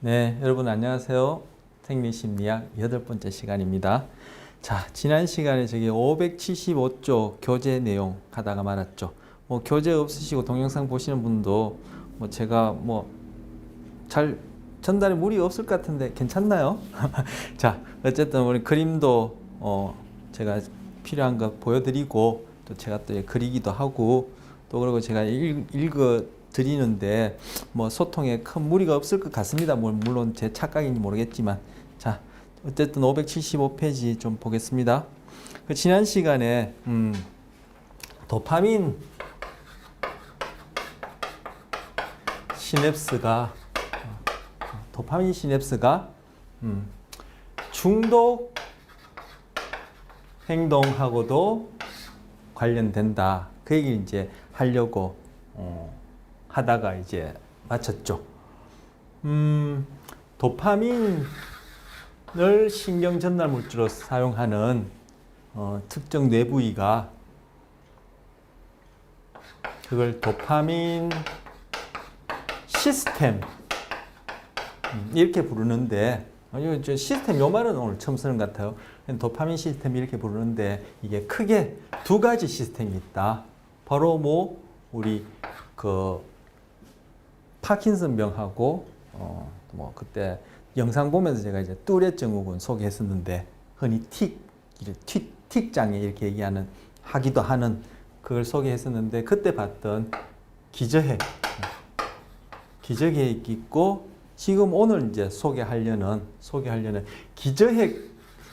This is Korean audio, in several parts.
네, 여러분 안녕하세요. 생리심리학 8번째 시간입니다. 자, 지난 시간에 저기 575쪽 교재 내용 하다가 말았죠. 교재 없으시고 동영상 보시는 분도 제가 잘 전달에 무리 없을 것 같은데 괜찮나요? 자, 어쨌든 우리 그림도 제가 필요한 거 보여드리고 또 제가 또 그리기도 하고 또 그리고 제가 읽어 드리는데 소통에 큰 무리가 없을 것 같습니다. 물론 제 착각인지 모르겠지만. 자, 어쨌든 575페이지 좀 보겠습니다. 지난 시간에 도파민 시냅스가 중독 행동하고도 관련된다. 그 얘기를 이제 하려고 하다가 이제 마쳤죠. 도파민을 신경 전달 물질로 사용하는 특정 뇌부위가 그걸 도파민 시스템 이렇게 부르는데 시스템 요 말은 오늘 처음 쓰는 것 같아요. 도파민 시스템 이렇게 부르는데 이게 크게 두 가지 시스템이 있다. 바로 우리 파킨슨병하고 그때 영상 보면서 제가 이제 뚜렛 증후군 소개했었는데 흔히 틱 장애 이렇게 얘기하는 하기도 하는 그걸 소개했었는데 그때 봤던 기저핵 있고 지금 오늘 이제 소개하려는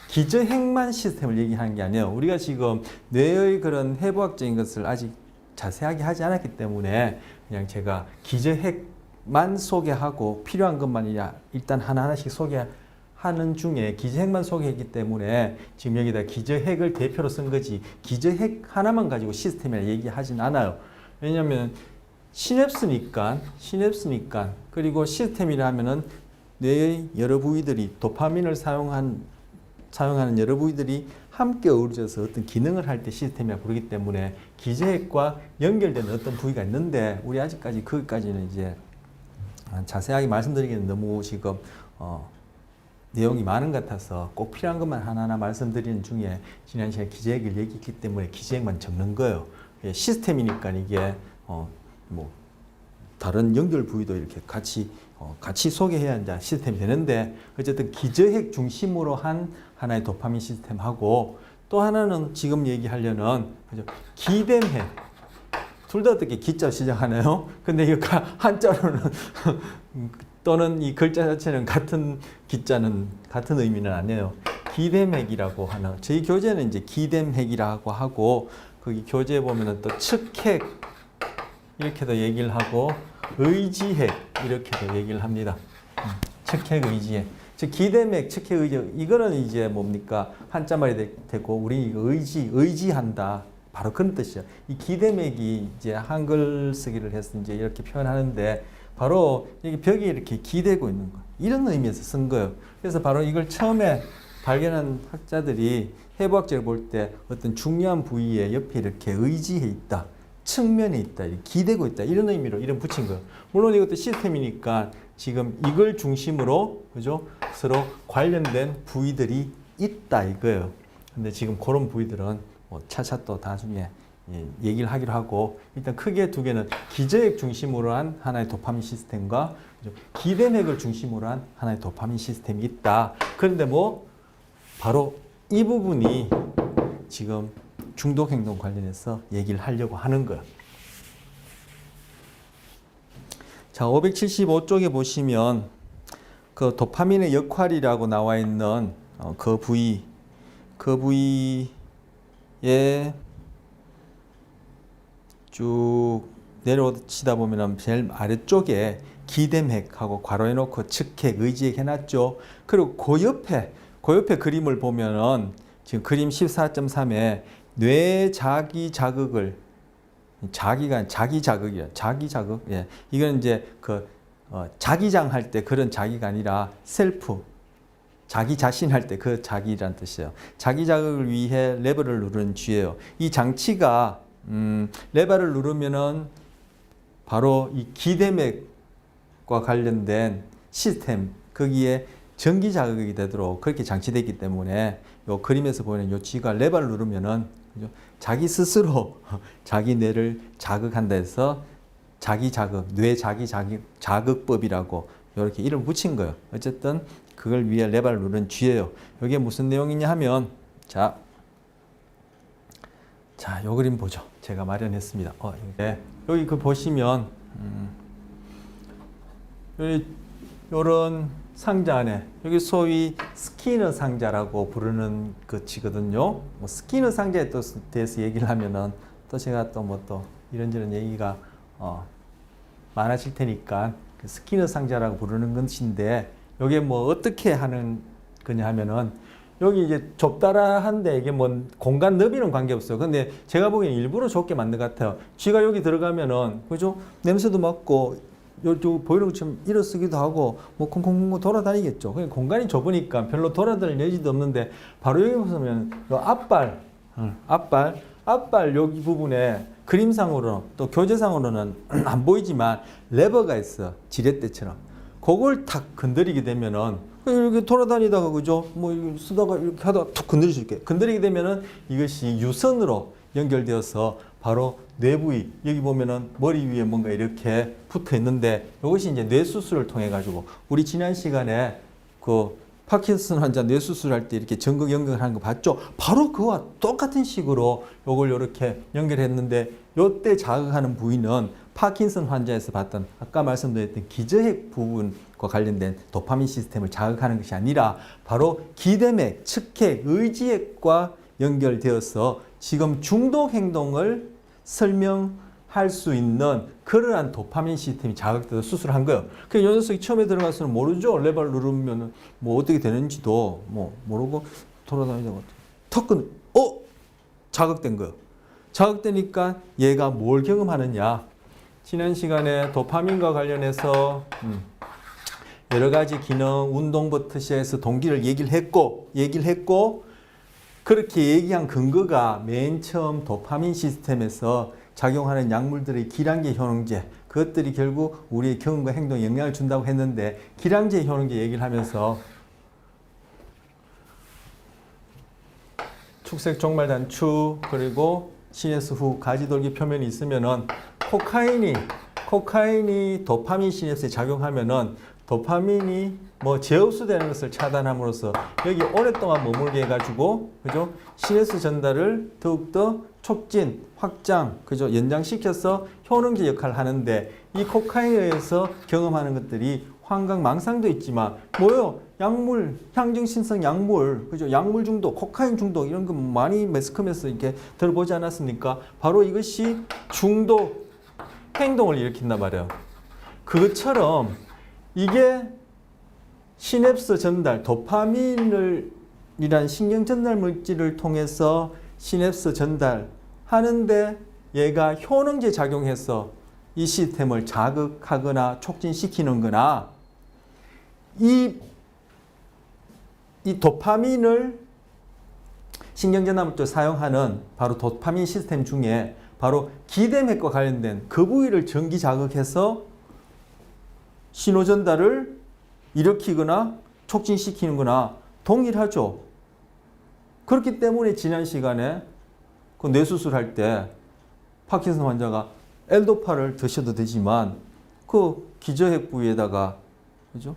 기저핵만 시스템을 얘기하는 게 아니에요. 우리가 지금 뇌의 그런 해부학적인 것을 아직 자세하게 하지 않았기 때문에 그냥 제가 기저핵만 소개하고 필요한 것만 일단 하나하나씩 소개하는 중에 기저핵만 소개했기 때문에 지금 여기다 기저핵을 대표로 쓴 거지 기저핵 하나만 가지고 시스템이라 얘기하진 않아요. 왜냐하면 시냅스니까 그리고 시스템이라 하면은 뇌의 여러 부위들이 도파민을 사용하는 여러 부위들이 함께 어우러져서 어떤 기능을 할 때 시스템이라고 부르기 때문에 기저핵과 연결되는 어떤 부위가 있는데 우리 아직까지 거기까지는 이제 자세하게 말씀드리기는 너무 지금 내용이 많은 것 같아서 꼭 필요한 것만 하나하나 말씀드리는 중에 지난 시간에 기저핵을 얘기했기 때문에 기저핵만 적는 거예요. 시스템이니까 이게 다른 연결 부위도 이렇게 같이 소개해야 이제 시스템이 되는데 어쨌든 기저핵 중심으로 한 하나의 도파민 시스템하고 또 하나는 지금 얘기하려는 기댐핵 둘 다 어떻게 기자 시작하네요. 근데 이거 한자로는 또는 이 글자 자체는 같은 기자는 같은 의미는 아니에요. 기댐핵이라고 하는 저희 교재는 이제 기댐핵이라고 하고 거기 교재에 보면은 또 측핵 이렇게도 얘기를 하고 의지핵 이렇게도 얘기를 합니다. 측핵 의지핵. 즉 기댐핵 측핵 의지 이거는 이제 뭡니까 한자말이 되고 우리 의지한다. 바로 그런 뜻이죠. 이 기댐핵이 이제 한글 쓰기를 해서 이제 이렇게 표현하는데 바로 여기 벽에 이렇게 기대고 있는 거 이런 의미에서 쓴 거예요. 그래서 바로 이걸 처음에 발견한 학자들이 해부학적으로 볼 때 어떤 중요한 부위에 옆에 이렇게 의지해 있다. 측면에 있다, 기대고 있다 이런 의미로 이름 붙인 거예요. 물론 이것도 시스템이니까 지금 이걸 중심으로 그죠 서로 관련된 부위들이 있다 이거예요. 근데 지금 그런 부위들은 차차 또 나중에 얘기를 하기로 하고 일단 크게 두 개는 기저핵 중심으로 한 하나의 도파민 시스템과 기댐핵을 중심으로 한 하나의 도파민 시스템이 있다. 그런데 바로 이 부분이 지금 중독행동 관련해서 얘기를 하려고 하는 거예요. 자, 575쪽에 보시면 그 도파민의 역할이라고 나와 있는 그 부위에 쭉 내려오시다 보면 제일 아래쪽에 기댐핵하고 괄호해 놓고 측핵, 의지핵 해놨죠. 그리고 그 옆에 그림을 보면은 지금 그림 14.3에 뇌 자기 자극을 자기 자극이요. 자기 자극. 예. 이건 이제 자기장 할 때 그런 자기가 아니라 셀프. 자기 자신 할 때 그 자기란 뜻이에요. 자기 자극을 위해 레버를 누르는 쥐예요. 이 장치가 레버를 누르면은 바로 이 기대맥과 관련된 시스템 거기에 전기 자극이 되도록 그렇게 장치되어 있기 때문에 요 그림에서 보이는 요 G가 레버를 누르면은 그죠? 자기 스스로 자기 뇌를 자극한다 해서 자기 자극, 뇌 자기 자극법이라고 이렇게 이름 붙인 거예요. 어쨌든 그걸 위해 레버를 누른 G예요. 이게 무슨 내용이냐 하면 자, 요 그림 보죠. 제가 마련했습니다. 여기 그 보시면 여기 요런 상자 안에 여기 소위 스키너 상자라고 부르는 것이거든요. 뭐 스키너 상자에 또 대해서 얘기를 하면은 또 제가 또 뭐 또 이런저런 얘기가 많아질 테니까 그 스키너 상자라고 부르는 것인데 이게 뭐 어떻게 하는 거냐 하면은 여기 이제 좁다라한데 이게 뭐 공간 너비는 관계없어요. 근데 제가 보기엔 일부러 좁게 만든 것 같아요. 쥐가 여기 들어가면은 그죠? 냄새도 맡고 요 보이는 것처럼 일어서기도 하고 뭐 콩콩콩 돌아다니겠죠. 그냥 공간이 좁으니까 별로 돌아다닐 여지도 없는데 바로 여기 보시면 요 앞발 여기 부분에 그림상으로 또 교재상으로는 안 보이지만 레버가 있어. 지렛대처럼. 그걸 탁 건드리게 되면은 이렇게 돌아다니다가 그죠? 뭐 쓰다가 이렇게 하다가 툭 건드릴 수 있게. 건드리게 되면은 이것이 유선으로 연결되어서 바로 뇌 부위 여기 보면은 머리 위에 뭔가 이렇게 붙어 있는데 이것이 이제 뇌 수술을 통해 가지고 우리 지난 시간에 그 파킨슨 환자 뇌 수술할 때 이렇게 전극 연결하는 거 봤죠? 바로 그와 똑같은 식으로 이걸 이렇게 연결했는데 이때 자극하는 부위는 파킨슨 환자에서 봤던 아까 말씀드렸던 기저핵 부분과 관련된 도파민 시스템을 자극하는 것이 아니라 바로 기대맥, 측핵, 의지핵과 연결되어서 지금 중독 행동을 설명할 수 있는 그러한 도파민 시스템이 자극돼서 수술한 거예요. 그 녀석이 처음에 들어가서는 모르죠. 레버를 누르면 뭐 어떻게 되는지도 뭐 모르고 돌아다니다가 턱은 자극된 거예요. 자극되니까 얘가 뭘 경험하느냐? 지난 시간에 도파민과 관련해서 여러 가지 기능, 운동부터 시작해서 동기를 얘기를 했고 그렇게 얘기한 근거가 맨 처음 도파민 시스템에서 작용하는 약물들의 기량제 효능제 그것들이 결국 우리의 경험과 행동에 영향을 준다고 했는데 기량제 효능제 얘기를 하면서 축색 종말 단추 그리고 시내스 후 가지돌기 표면이 있으면은 코카인이 도파민 시냅스에 작용하면은 도파민이 뭐 재흡수되는 것을 차단함으로써 여기 오랫동안 머물게 해가지고 그죠 시내스 전달을 더욱더 촉진, 확장, 그죠 연장시켜서 효능제 역할을 하는데 이 코카인에 의해서 경험하는 것들이 환각, 망상도 있지만 뭐요? 약물, 향정신성 약물, 그죠? 약물 중독, 코카인 중독 이런 거 많이 매스컴에서 이렇게 들어보지 않았습니까? 바로 이것이 중독 행동을 일으킨단 말이에요. 그것처럼 이게 시냅스 전달, 도파민을 이란 신경 전달 물질을 통해서 시냅스 전달하는데 얘가 효능제 작용해서 이 시스템을 자극하거나 촉진시키는 거나 이 도파민을 신경전달물질 사용하는 바로 도파민 시스템 중에 바로 기대맥과 관련된 그 부위를 전기 자극해서 신호 전달을 일으키거나 촉진시키는 거나 동일하죠. 그렇기 때문에 지난 시간에 그 뇌수술할 때 파킨슨 환자가 L도파를 드셔도 되지만 그 기저핵 부위에다가 그죠?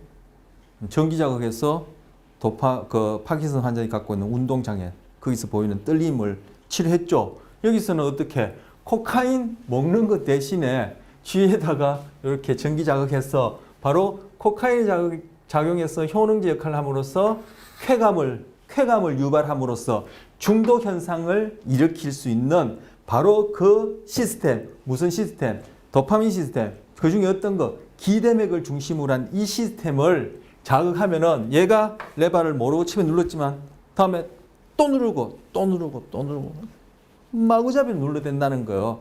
전기 자극해서 파킨슨 환자가 갖고 있는 운동장애 거기서 보이는 떨림을 치료했죠. 여기서는 어떻게 코카인 먹는 것 대신에 쥐에다가 이렇게 전기 자극해서 바로 코카인이 작용해서 효능제 역할을 함으로써 쾌감을 유발함으로써 중독 현상을 일으킬 수 있는 바로 그 시스템, 무슨 시스템? 도파민 시스템. 그 중에 어떤 거? 기대맥을 중심으로 한 이 시스템을 자극하면은 얘가 레바를 모르고 치면 눌렀지만 다음에 또 누르고 마구잡이로 눌러댄다는 거예요.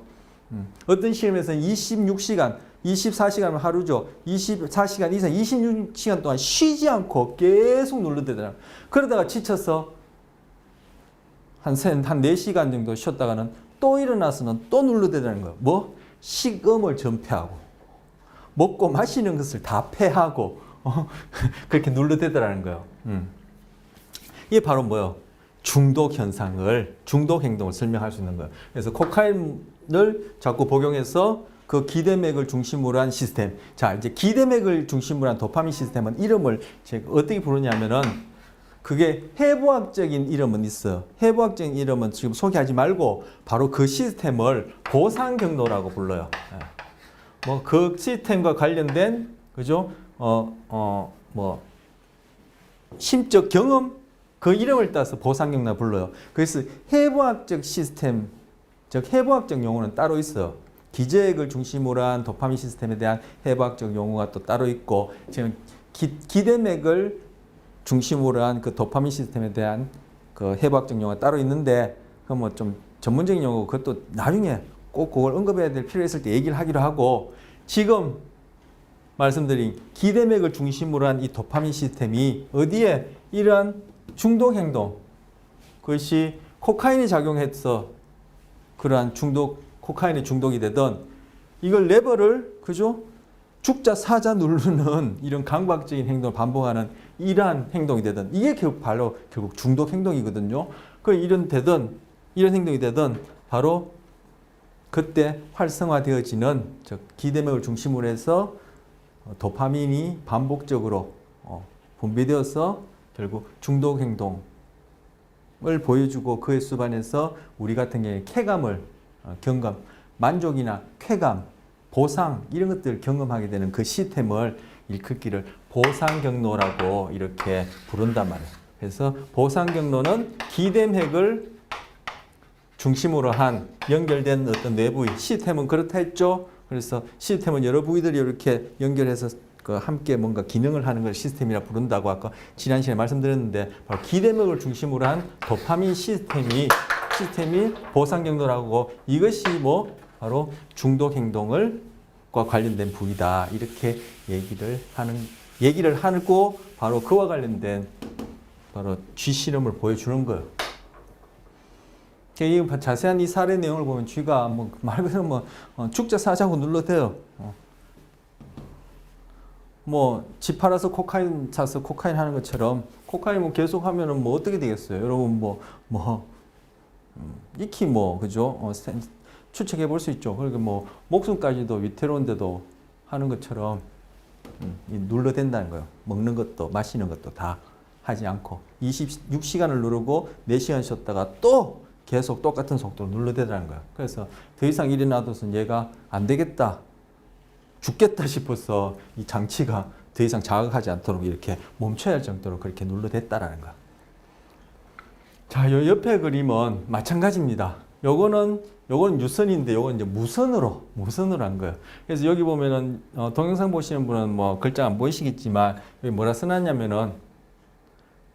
어떤 실험에서는 26시간, 24시간 하루죠. 24시간 이상 26시간 동안 쉬지 않고 계속 눌러대더라. 그러다가 지쳐서 한 4시간 정도 쉬었다가는 또 일어나서는 또 눌러대더라는 거예요. 뭐? 식음을 전폐하고 먹고 마시는 것을 다 폐하고 그렇게 눌러대더라는 거예요. 이게 바로 뭐예요? 중독 현상을, 중독 행동을 설명할 수 있는 거예요. 그래서 코카인을 자꾸 복용해서 그 기대맥을 중심으로 한 시스템. 자, 이제 기대맥을 중심으로 한 도파민 시스템은 이름을 제가 어떻게 부르냐면은 그게 해부학적인 이름은 있어요. 해부학적인 이름은 지금 소개하지 말고 바로 그 시스템을 보상경로라고 불러요. 뭐 그 시스템과 관련된 그죠? 뭐 심적 경험 그 이름을 따서 보상경로라 불러요. 그래서 해부학적 시스템, 즉 해부학적 용어는 따로 있어요. 기저액을 중심으로 한 도파민 시스템에 대한 해부학적 용어가 또 따로 있고 지금 기대맥을 중심으로 한 그 도파민 시스템에 대한 그 해부학적 용어가 따로 있는데 그 뭐 좀 전문적인 용어 그것도 나중에 꼭 그걸 언급해야 될 필요 있을 때 얘기를 하기로 하고 지금 말씀드린 기대맥을 중심으로 한 이 도파민 시스템이 어디에 이러한 중독 행동 그것이 코카인이 작용해서 그러한 중독 코카인의 중독이 되던 이걸 레버를 그죠? 죽자 사자 누르는 이런 강박적인 행동을 반복하는 이러한 행동이 되든 이게 바로 결국 중독 행동이거든요. 그 이런 행동이 되든 바로 그때 활성화되어지는 즉 기대맥을 중심으로 해서 도파민이 반복적으로 분비되어서 결국 중독 행동을 보여주고 그에 수반해서 우리 같은 경우에 쾌감을 경감, 만족이나 쾌감, 보상 이런 것들을 경험하게 되는 그 시스템을 일컫기를 보상경로라고 이렇게 부른단 말이에요. 그래서 보상경로는 기대맥을 중심으로 한 연결된 어떤 내부의 시스템은 그렇다 했죠. 그래서 시스템은 여러 부위들이 이렇게 연결해서 함께 뭔가 기능을 하는 걸 시스템이라 부른다고 아까 지난 시간에 말씀드렸는데 바로 기대맥을 중심으로 한 도파민 시스템이 보상경로라고 이것이 뭐 바로 중독 행동과 관련된 부위다 이렇게 얘기를 하고 바로 그와 관련된 바로 쥐 실험을 보여주는 거예요. 이 자세한 이 사례 내용을 보면 쥐가 뭐 말 그대로 뭐 죽자 사자고 눌러대요. 뭐 집 팔아서 코카인 사서 코카인 하는 것처럼 코카인 뭐 계속 하면은 뭐 어떻게 되겠어요? 여러분 익히 그죠? 추측해 볼 수 있죠. 그리고 뭐 목숨까지도 위태로운데도 하는 것처럼 눌러댄다는 거예요. 먹는 것도 마시는 것도 다 하지 않고 26시간을 누르고 4시간 쉬었다가 또 계속 똑같은 속도로 눌러대라는 거예요. 그래서 더 이상 일이 놔둬서 얘가 안 되겠다, 죽겠다 싶어서 이 장치가 더 이상 자극하지 않도록 이렇게 멈춰야 할 정도로 그렇게 눌러댔다라는 거예요. 자, 요 옆에 그림은 마찬가지입니다. 요거는 유선인데 요건 이제 무선으로 한 거예요. 그래서 여기 보면은 동영상 보시는 분은 뭐 글자 안 보이시겠지만 여기 뭐라 써놨냐면은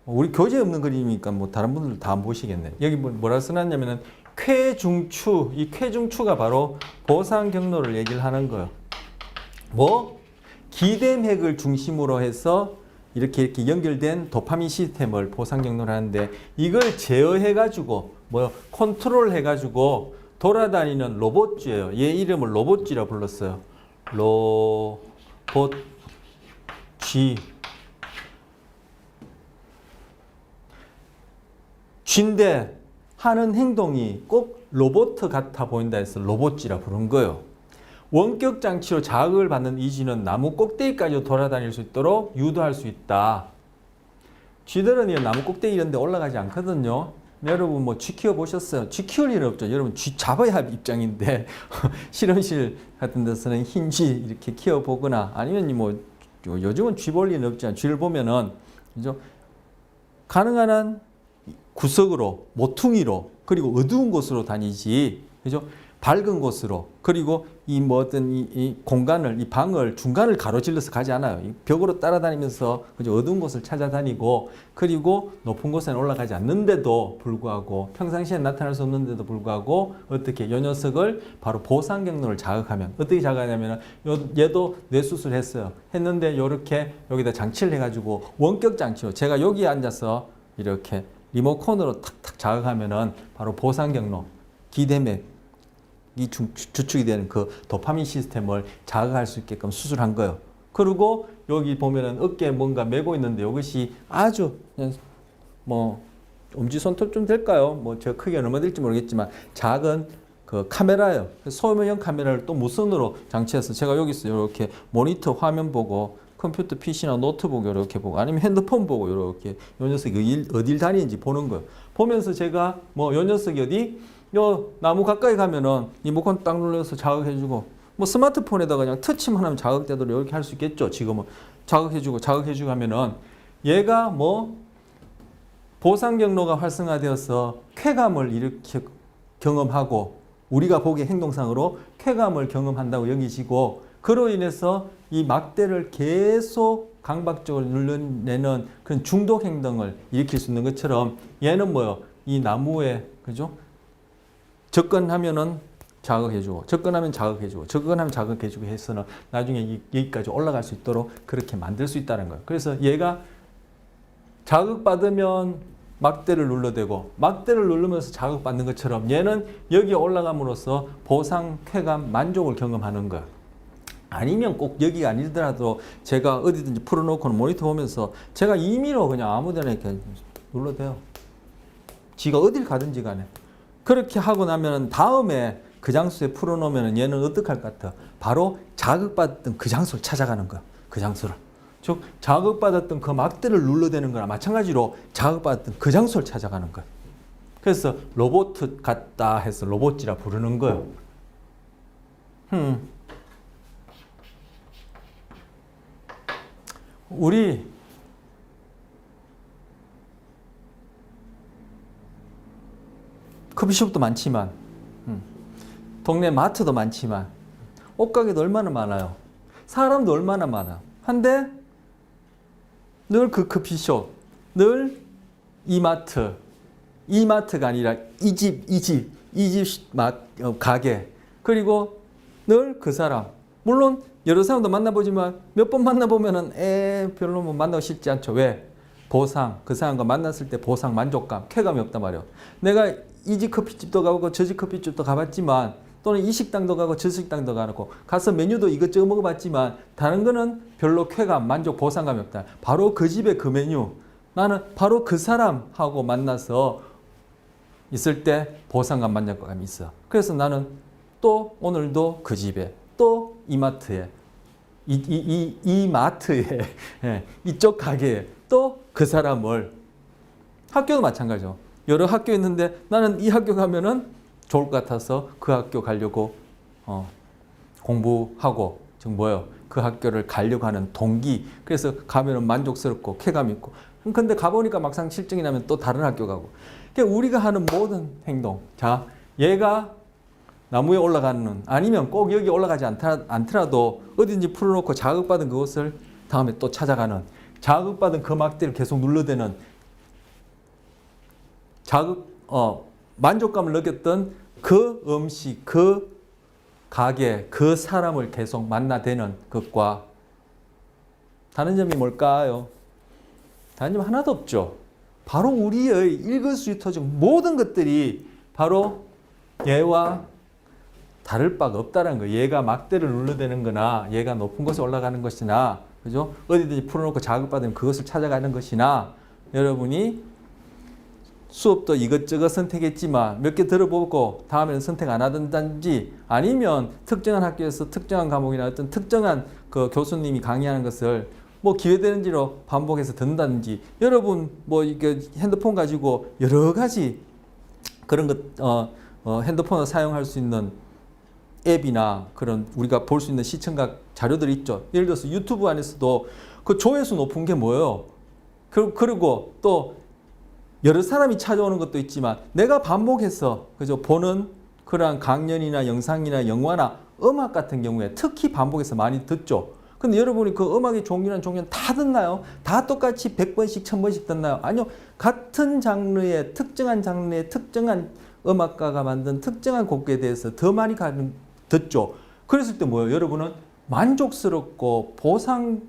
우리 교재 없는 그림이니까 뭐 다른 분들 다 안 보시겠네. 여기 뭐라 써놨냐면은 쾌중추, 이 쾌중추가 바로 보상 경로를 얘기를 하는 거예요. 기대맥을 중심으로 해서 이렇게 연결된 도파민 시스템을 보상 경로를 하는데 이걸 제어해가지고 컨트롤해가지고 돌아다니는 로봇쥐예요. 얘 이름을 로봇쥐라 불렀어요. 로봇쥐. 쥐인데 하는 행동이 꼭 로봇 같아 보인다 해서 로봇쥐라 부른 거예요. 원격 장치로 자극을 받는 이 쥐는 나무 꼭대기까지 돌아다닐 수 있도록 유도할 수 있다. 쥐들은 나무 꼭대기 이런 데 올라가지 않거든요. 여러분 쥐 키워 보셨어요? 쥐 키울 일 없죠. 여러분 쥐 잡아야 할 입장인데 실험실 같은 데서는 흰 쥐 이렇게 키워 보거나 아니면 요즘은 쥐 볼 일은 없지만 쥐를 보면은 그죠? 가능한 한 구석으로 모퉁이로 그리고 어두운 곳으로 다니지 그죠? 밝은 곳으로 그리고 이 공간을 이 방을 중간을 가로질러서 가지 않아요. 이 벽으로 따라다니면서 그죠? 어두운 곳을 찾아다니고 그리고 높은 곳에는 올라가지 않는데도 불구하고 평상시에 나타날 수 없는데도 불구하고 어떻게 이 녀석을 바로 보상 경로를 자극하면 어떻게 자극하냐면 얘도 뇌수술 했는데 이렇게 여기다 장치를 해가지고 원격 장치로 제가 여기 앉아서 이렇게 리모컨으로 탁탁 자극하면은 바로 보상 경로 기대맥 이 주축이 되는 그 도파민 시스템을 자극할 수 있게끔 수술한 거예요. 그리고 여기 보면은 어깨에 뭔가 메고 있는데 이것이 아주 그냥 뭐 엄지손톱 좀 될까요? 뭐 저 크기가 얼마 될지 모르겠지만 작은 그 카메라예요. 소형형 카메라를 또 무선으로 장치해서 제가 여기서 이렇게 모니터 화면 보고 컴퓨터 PC나 노트북 이렇게 보고 아니면 핸드폰 보고 이렇게 요 녀석이 어딜 다니는지 보는 거예요. 보면서 제가 뭐 요 녀석이 어디 요 나무 가까이 가면은 리모컨 딱 눌러서 자극해주고 뭐 스마트폰에다가 그냥 터치만 하면 자극되도록 이렇게 할 수 있겠죠. 지금은 자극해주고 하면은 얘가 뭐 보상 경로가 활성화되어서 쾌감을 이렇게 경험하고 우리가 보기에 행동상으로 쾌감을 경험한다고 여기시고 그로 인해서 이 막대를 계속 강박적으로 눌러내는 그런 중독 행동을 일으킬 수 있는 것처럼 얘는 뭐요? 이 나무에 그죠? 접근하면은 자극해주고 접근하면 자극해주고 접근하면 자극해주고 해서는 나중에 여기까지 올라갈 수 있도록 그렇게 만들 수 있다는 거예요. 그래서 얘가 자극받으면 막대를 눌러대고 막대를 누르면서 자극받는 것처럼 얘는 여기에 올라감으로써 보상, 쾌감, 만족을 경험하는 거예요. 아니면 꼭 여기가 아니더라도 제가 어디든지 풀어놓고 모니터 보면서 제가 임의로 그냥 아무데나 이렇게 눌러대요. 지가 어딜 가든지 간에. 그렇게 하고 나면 다음에 그 장소에 풀어놓으면 얘는 어떡할 것 같아? 바로 자극받던 그 장소를 찾아가는 거야. 그 장소를. 즉 자극받았던 그 막대를 눌러대는 거나 마찬가지로 자극받았던 그 장소를 찾아가는 거야. 그래서 로봇 같다 해서 로봇지라 부르는 거예요. 우리 커피숍도 많지만 동네 마트도 많지만 옷가게도 얼마나 많아요. 사람도 얼마나 많아. 한데 늘 그 커피숍, 늘 이마트가 아니라 이 집 가게, 그리고 늘 그 사람. 물론 여러 사람도 만나보지만 몇 번 만나보면은 별로 뭐 만나고 싶지 않죠. 왜? 보상, 그 사람과 만났을 때 보상, 만족감, 쾌감이 없단 말이에요. 내가 이 집 커피집도 가보고 저 집 커피집도 가봤지만 또는 이 식당도 가고 저 식당도 가고 가서 메뉴도 이것저것 먹어봤지만 다른 거는 별로 쾌감, 만족, 보상감이 없다. 바로 그 집의 그 메뉴, 나는 바로 그 사람하고 만나서 있을 때 보상감, 만족감이 있어. 그래서 나는 또 오늘도 그 집에 또 이마트에 이마트에 이쪽 가게에 또 그 사람을 학교도 마찬가지죠. 여러 학교 있는데 나는 이 학교 가면은 좋을 것 같아서 그 학교 가려고 공부하고 지금 뭐예요? 그 학교를 가려고 하는 동기. 그래서 가면은 만족스럽고 쾌감 있고. 근데 가보니까 막상 실증이 나면 또 다른 학교 가고. 그러니까 우리가 하는 모든 행동. 자, 얘가 나무에 올라가는 아니면 꼭 여기 올라가지 않더라도 어딘지 풀어놓고 자극받은 그것을 다음에 또 찾아가는 자극받은 그 막대를 계속 눌러대는 만족감을 느꼈던 그 음식, 그 가게, 그 사람을 계속 만나대는 것과 다른 점이 뭘까요? 다른 점 하나도 없죠. 바로 우리의 일거수일투족 모든 것들이 바로 얘와 다를 바가 없다는 거예요. 얘가 막대를 눌러대는 거나 얘가 높은 곳에 올라가는 것이나 그죠? 어디든지 풀어놓고 자극받으면 그것을 찾아가는 것이나 여러분이 수업도 이것저것 선택했지만 몇 개 들어보고 다음에는 선택 안 하든지 아니면 특정한 학교에서 특정한 과목이나 어떤 특정한 그 교수님이 강의하는 것을 뭐 기회되는 대로 반복해서 듣는다든지 여러분 뭐 이게 핸드폰 가지고 여러 가지 그런 것 핸드폰을 사용할 수 있는 앱이나 그런 우리가 볼 수 있는 시청각 자료들이 있죠. 예를 들어서 유튜브 안에서도 그 조회수 높은 게 뭐예요? 그리고 또 여러 사람이 찾아오는 것도 있지만 내가 반복해서 그죠 보는 그러한 강연이나 영상이나 영화나 음악 같은 경우에 특히 반복해서 많이 듣죠. 근데 여러분이 그 음악의 종류는 다 듣나요? 다 똑같이 100번씩 1000번씩 듣나요? 아니요. 같은 장르의 특정한 음악가가 만든 특정한 곡에 대해서 더 많이 듣죠. 그랬을 때 뭐예요? 여러분은 만족스럽고 보상을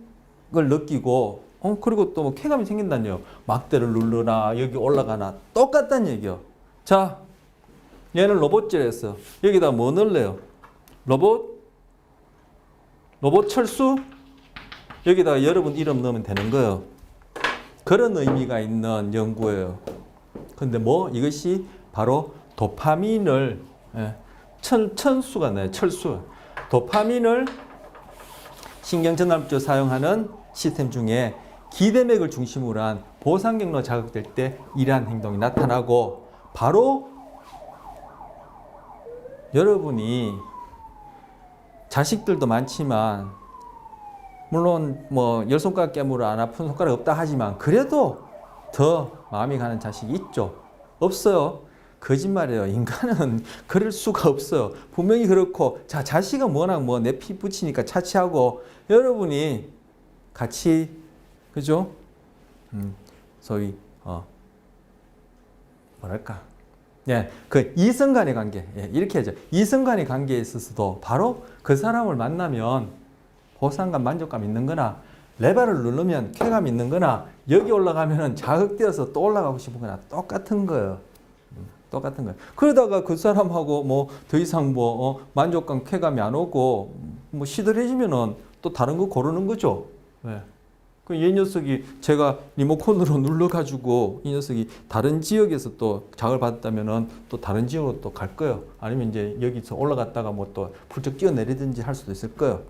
느끼고 그리고 또 뭐 쾌감이 생긴다니요. 막대를 누르나 여기 올라가나 똑같다는 얘기요. 자, 얘는 로봇질했어. 여기다 뭐 넣을래요? 로봇 철수? 여기다가 여러분 이름 넣으면 되는 거예요. 그런 의미가 있는 연구예요. 근데 뭐 이것이 바로 도파민을 천수가 나요. 철수. 도파민을 신경전달물질로 사용하는 시스템 중에 기대맥을 중심으로 한 보상경로가 자극될 때 이러한 행동이 나타나고 바로 여러분이 자식들도 많지만 물론 뭐 10손가락 깨물어 안 아픈 손가락 없다 하지만 그래도 더 마음이 가는 자식이 있죠. 없어요. 거짓말이에요. 인간은 그럴 수가 없어요. 분명히 그렇고 자 자식은 워낙 뭐 내 피 붙이니까 차치하고 여러분이 같이 그죠? 소위 뭐랄까? 예, 그 이성 간의 관계 이렇게 하죠. 이성 간의 관계에 있어서도 바로 그 사람을 만나면 보상감, 만족감 있는 거나 레버를 누르면 쾌감 있는 거나 여기 올라가면 자극되어서 또 올라가고 싶은 거나 똑같은 거예요. 똑같은 거예요. 그러다가 그 사람하고 뭐 더 이상 뭐 만족감, 쾌감이 안 오고 뭐 시들해지면은 또 다른 거 고르는 거죠. 네. 이 녀석이 제가 리모컨으로 눌러가지고 이 녀석이 다른 지역에서 또 자극을 받았다면은 또 다른 지역으로 또 갈 거예요. 아니면 이제 여기서 올라갔다가 뭐 또 훌쩍 뛰어내리든지 할 수도 있을 거예요.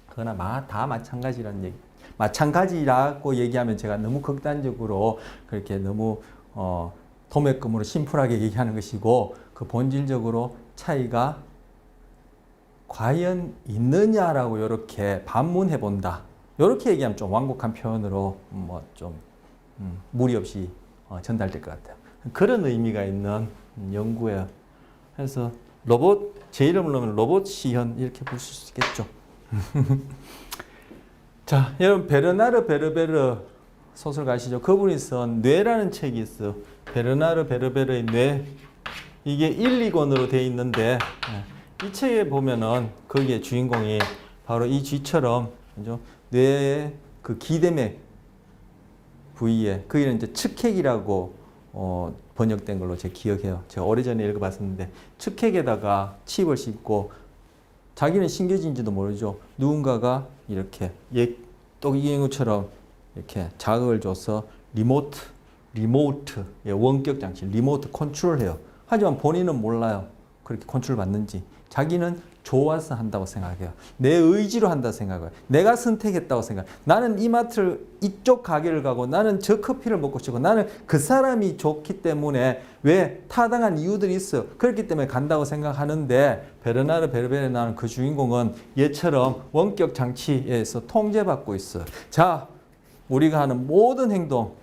그러나 다 마찬가지라는 얘기. 마찬가지라고 얘기하면 제가 너무 극단적으로 그렇게 너무 도매금으로 심플하게 얘기하는 것이고 그 본질적으로 차이가 과연 있느냐라고 이렇게 반문해 본다. 이렇게 얘기하면 좀 완곡한 표현으로 뭐 좀 무리 없이 전달될 것 같아요. 그런 의미가 있는 연구예요. 그래서 로봇 제 이름을 넣으면 로봇 시현 이렇게 부를 수 있겠죠. 자, 여러분 베르나르 베르베르 소설가 아시죠? 그분이 쓴 뇌라는 책이 있어요. 베르나르 베르베르의 뇌. 이게 1, 2권으로 되어 있는데 이 책에 보면은 거기에 주인공이 바로 이 쥐처럼 그죠? 뇌의 그 기대맥 부위에 그게 이제 측핵이라고 번역된 걸로 제가 기억해요. 제가 오래전에 읽어봤었는데 측핵에다가 칩을 씹고 자기는 신경인지도 모르죠. 누군가가 이렇게 또 이 경우처럼 이렇게 자극을 줘서 리모트 원격 장치 리모트 컨트롤해요. 하지만 본인은 몰라요. 그렇게 컨트롤 받는지. 자기는 좋아서 한다고 생각해요. 내 의지로 한다고 생각해요. 내가 선택했다고 생각해요. 나는 이마트를 이쪽 가게를 가고 나는 저 커피를 먹고 싶고 나는 그 사람이 좋기 때문에 왜 타당한 이유들이 있어요. 그렇기 때문에 간다고 생각하는데 베르나르 베르베르에 나오는 그 주인공은 얘처럼 원격 장치에서 통제받고 있어요. 자, 우리가 하는 모든 행동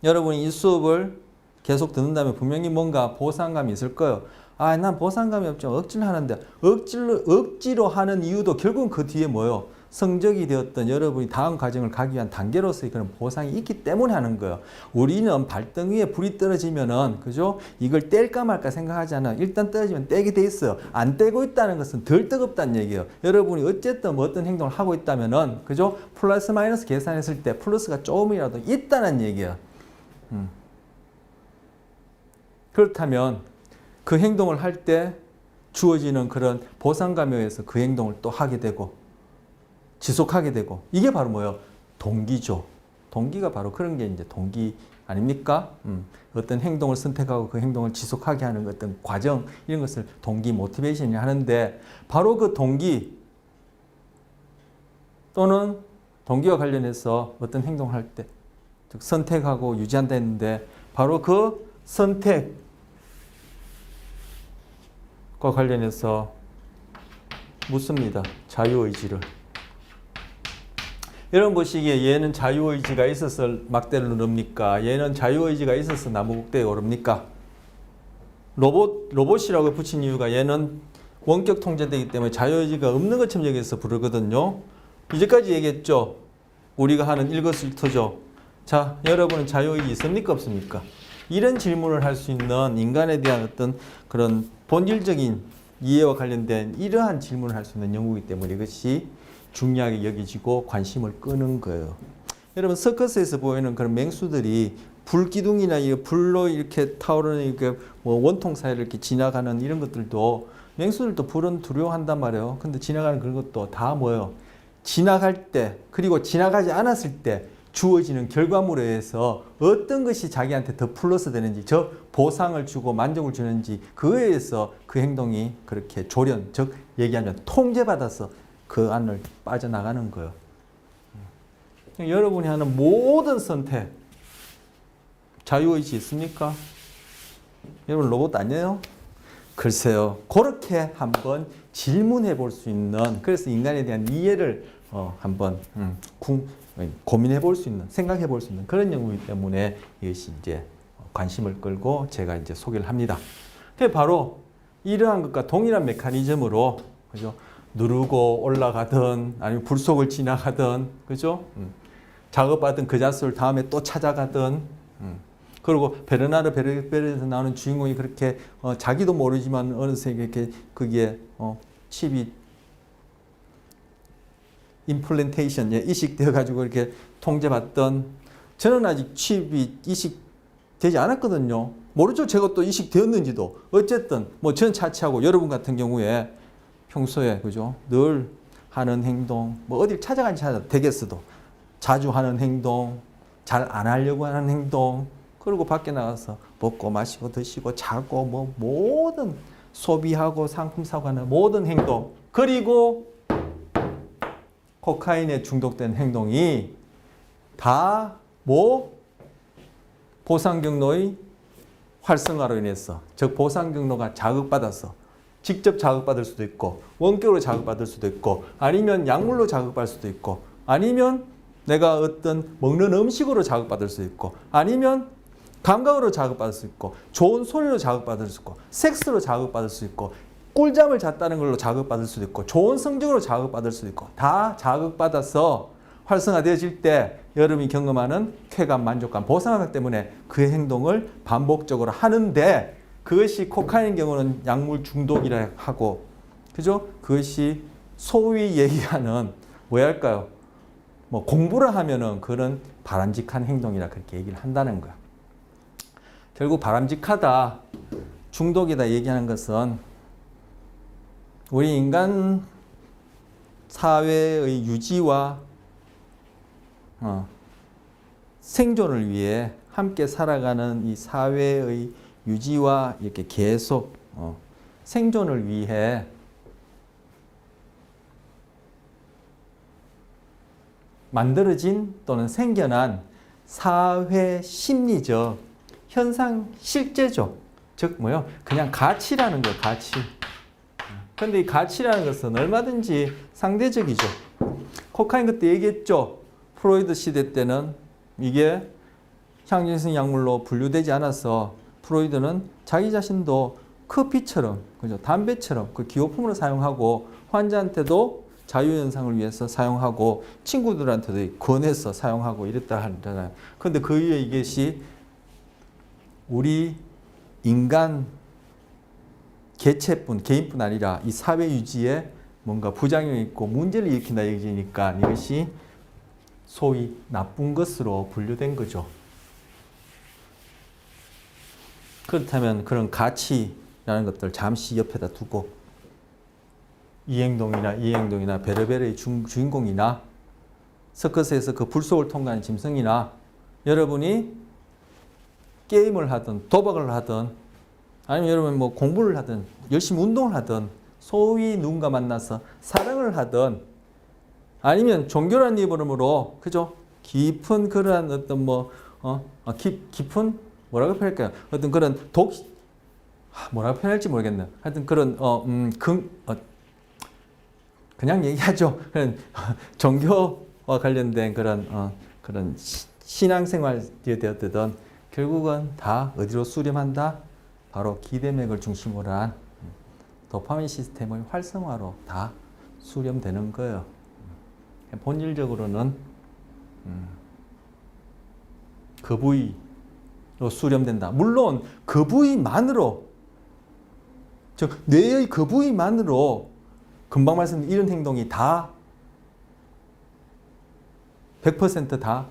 여러분이 이 수업을 계속 듣는다면 분명히 뭔가 보상감이 있을 거예요. 아, 난 보상감이 없죠. 억지로 하는데 억지로 하는 이유도 결국은 그 뒤에 뭐예요? 성적이 되었던 여러분이 다음 과정을 가기 위한 단계로서의 그런 보상이 있기 때문에 하는 거예요. 우리는 발등위에 불이 떨어지면은 그죠? 이걸 뗄까 말까 생각하잖아. 일단 떨어지면 떼게 돼 있어요. 안 떼고 있다는 것은 덜 뜨겁다는 얘기예요. 여러분이 어쨌든 뭐 어떤 행동을 하고 있다면은 그죠? 플러스 마이너스 계산했을 때 플러스가 조금이라도 있다는 얘기예요. 그렇다면 그 행동을 할 때 주어지는 그런 보상감에 의해서 그 행동을 또 하게 되고 지속하게 되고 이게 바로 뭐예요? 동기죠. 동기가 바로 그런 게 이제 동기 아닙니까? 어떤 행동을 선택하고 그 행동을 지속하게 하는 어떤 과정 이런 것을 동기 모티베이션이 하는데 바로 그 동기 또는 동기와 관련해서 어떤 행동을 할 때 즉 선택하고 유지한다 했는데 바로 그 선택 과 관련해서 묻습니다. 자유의지를. 여러분 보시기에 얘는 자유의지가 있어서 막대를 누릅니까? 얘는 자유의지가 있어서 나무국대에 오릅니까? 로봇이라고 붙인 이유가 얘는 원격 통제되기 때문에 자유의지가 없는 것처럼 여기서 부르거든요. 이제까지 얘기했죠. 우리가 하는 일거수일투죠. 자, 여러분은 자유의지 있습니까? 없습니까? 이런 질문을 할 수 있는 인간에 대한 어떤 그런 본질적인 이해와 관련된 이러한 질문을 할 수 있는 연구이기 때문에 이것이 중요하게 여겨지고 관심을 끄는 거예요. 여러분 서커스에서 보이는 그런 맹수들이 불기둥이나 불로 이렇게 타오르는 이렇게 뭐 원통 사이를 이렇게 지나가는 이런 것들도 맹수들도 불은 두려워한단 말이에요. 근데 지나가는 그런 것도 다 뭐예요? 지나갈 때 그리고 지나가지 않았을 때 주어지는 결과물에 의해서 어떤 것이 자기한테 더 플러스 되는지, 저 보상을 주고 만족을 주는지 그에 의해서 그 행동이 그렇게 조련, 즉 얘기하면 통제받아서 그 안을 빠져나가는 거예요. 여러분이 하는 모든 선택 자유의지 있습니까? 여러분 로봇 아니에요? 글쎄요. 그렇게 한번 질문해 볼 수 있는, 그래서 인간에 대한 이해를 한번 고민해 볼 수 있는, 생각해 볼 수 있는 그런 연구이기 때문에 이것이 이제 관심을 끌고 제가 이제 소개를 합니다. 그게 바로 이러한 것과 동일한 메커니즘으로, 그죠? 누르고 올라가든 아니면 불 속을 지나가든, 그죠? 작업받은 그 자수를 다음에 또 찾아가든, 그리고 베르나르 베르베르에서 나오는 주인공이 그렇게 자기도 모르지만 어느새 이렇게 거기에 칩이 임플란테이션, 이식되어 가지고 이렇게 통제받던, 저는 아직 칩이 이식되지 않았거든요. 모르죠. 제가 또 이식되었는지도. 어쨌든 뭐 전 차치하고 여러분 같은 경우에 평소에, 그죠? 늘 하는 행동, 뭐 어딜 찾아가지 찾아도 되겠어도 자주 하는 행동, 잘 안 하려고 하는 행동, 그리고 밖에 나가서 먹고 마시고 드시고 자고 뭐 모든 소비하고 상품 사고하는 모든 행동, 그리고 코카인에 중독된 행동이 다 뭐 보상 경로의 활성화로 인해서, 즉 보상 경로가 자극받아서 직접 자극받을 수도 있고 원격으로 자극받을 수도 있고 아니면 약물로 자극받을 수도 있고 아니면 내가 어떤 먹는 음식으로 자극받을 수 있고 아니면 감각으로 자극받을 수 있고 좋은 소리로 자극받을 수 있고 섹스로 자극받을 수 있고 꿀잠을 잤다는 걸로 자극받을 수도 있고 좋은 성적으로 자극받을 수도 있고 다 자극받아서 활성화되어질 때 여러분이 경험하는 쾌감, 만족감, 보상감 때문에 그 행동을 반복적으로 하는데, 그것이 코카인의 경우는 약물 중독이라 하고, 그죠? 그것이 소위 얘기하는 뭐야 할까요? 뭐 공부를 하면은 그런 바람직한 행동이라 그렇게 얘기를 한다는 거야. 결국 바람직하다, 중독이다 얘기하는 것은 우리 인간 사회의 유지와 생존을 위해 함께 살아가는 이 사회의 유지와 이렇게 계속 생존을 위해 만들어진 또는 생겨난 사회 심리적 현상 실제죠. 즉 뭐요? 그냥 가치라는 거예요. 가치. 그런데 이 가치라는 것은 얼마든지 상대적이죠. 코카인 그때 얘기했죠. 프로이드 시대 때는 이게 향정성 약물로 분류되지 않아서 프로이드는 자기 자신도 커피처럼, 그죠? 담배처럼 그 기호품으로 사용하고 환자한테도 자유현상을 위해서 사용하고 친구들한테도 권해서 사용하고 이랬다 하잖아요. 그런데 그 이후에 이것이 우리 인간 개인뿐 아니라 이 사회 유지에 뭔가 부작용이 있고 문제를 일으킨다 얘기니까 이것이 소위 나쁜 것으로 분류된 거죠. 그렇다면 그런 가치라는 것들 잠시 옆에다 두고 이 행동이나 베르베르의 주인공이나 서커스에서 그 불속을 통과하는 짐승이나 여러분이 게임을 하든 도박을 하든 아니면 여러분 뭐 공부를 하든 열심히 운동을 하든 소위 누군가 만나서 사랑을 하든 아니면 종교라는 이름으로, 그죠? 깊은 그러한 어떤 깊은 뭐라고 표현할까요? 어떤 그런 뭐라고 표현할지 모르겠네요. 하여튼 그런 그냥 얘기하죠. 그런 종교와 관련된 그런 신앙생활이 되었든 결국은 다 어디로 수렴한다? 바로 기대맥을 중심으로 한 도파민 시스템의 활성화로 다 수렴되는 거예요. 본질적으로는 그 부위로 수렴된다. 물론 그 부위만으로, 즉 뇌의 그 부위만으로 금방 말씀드린 이런 행동이 다 100%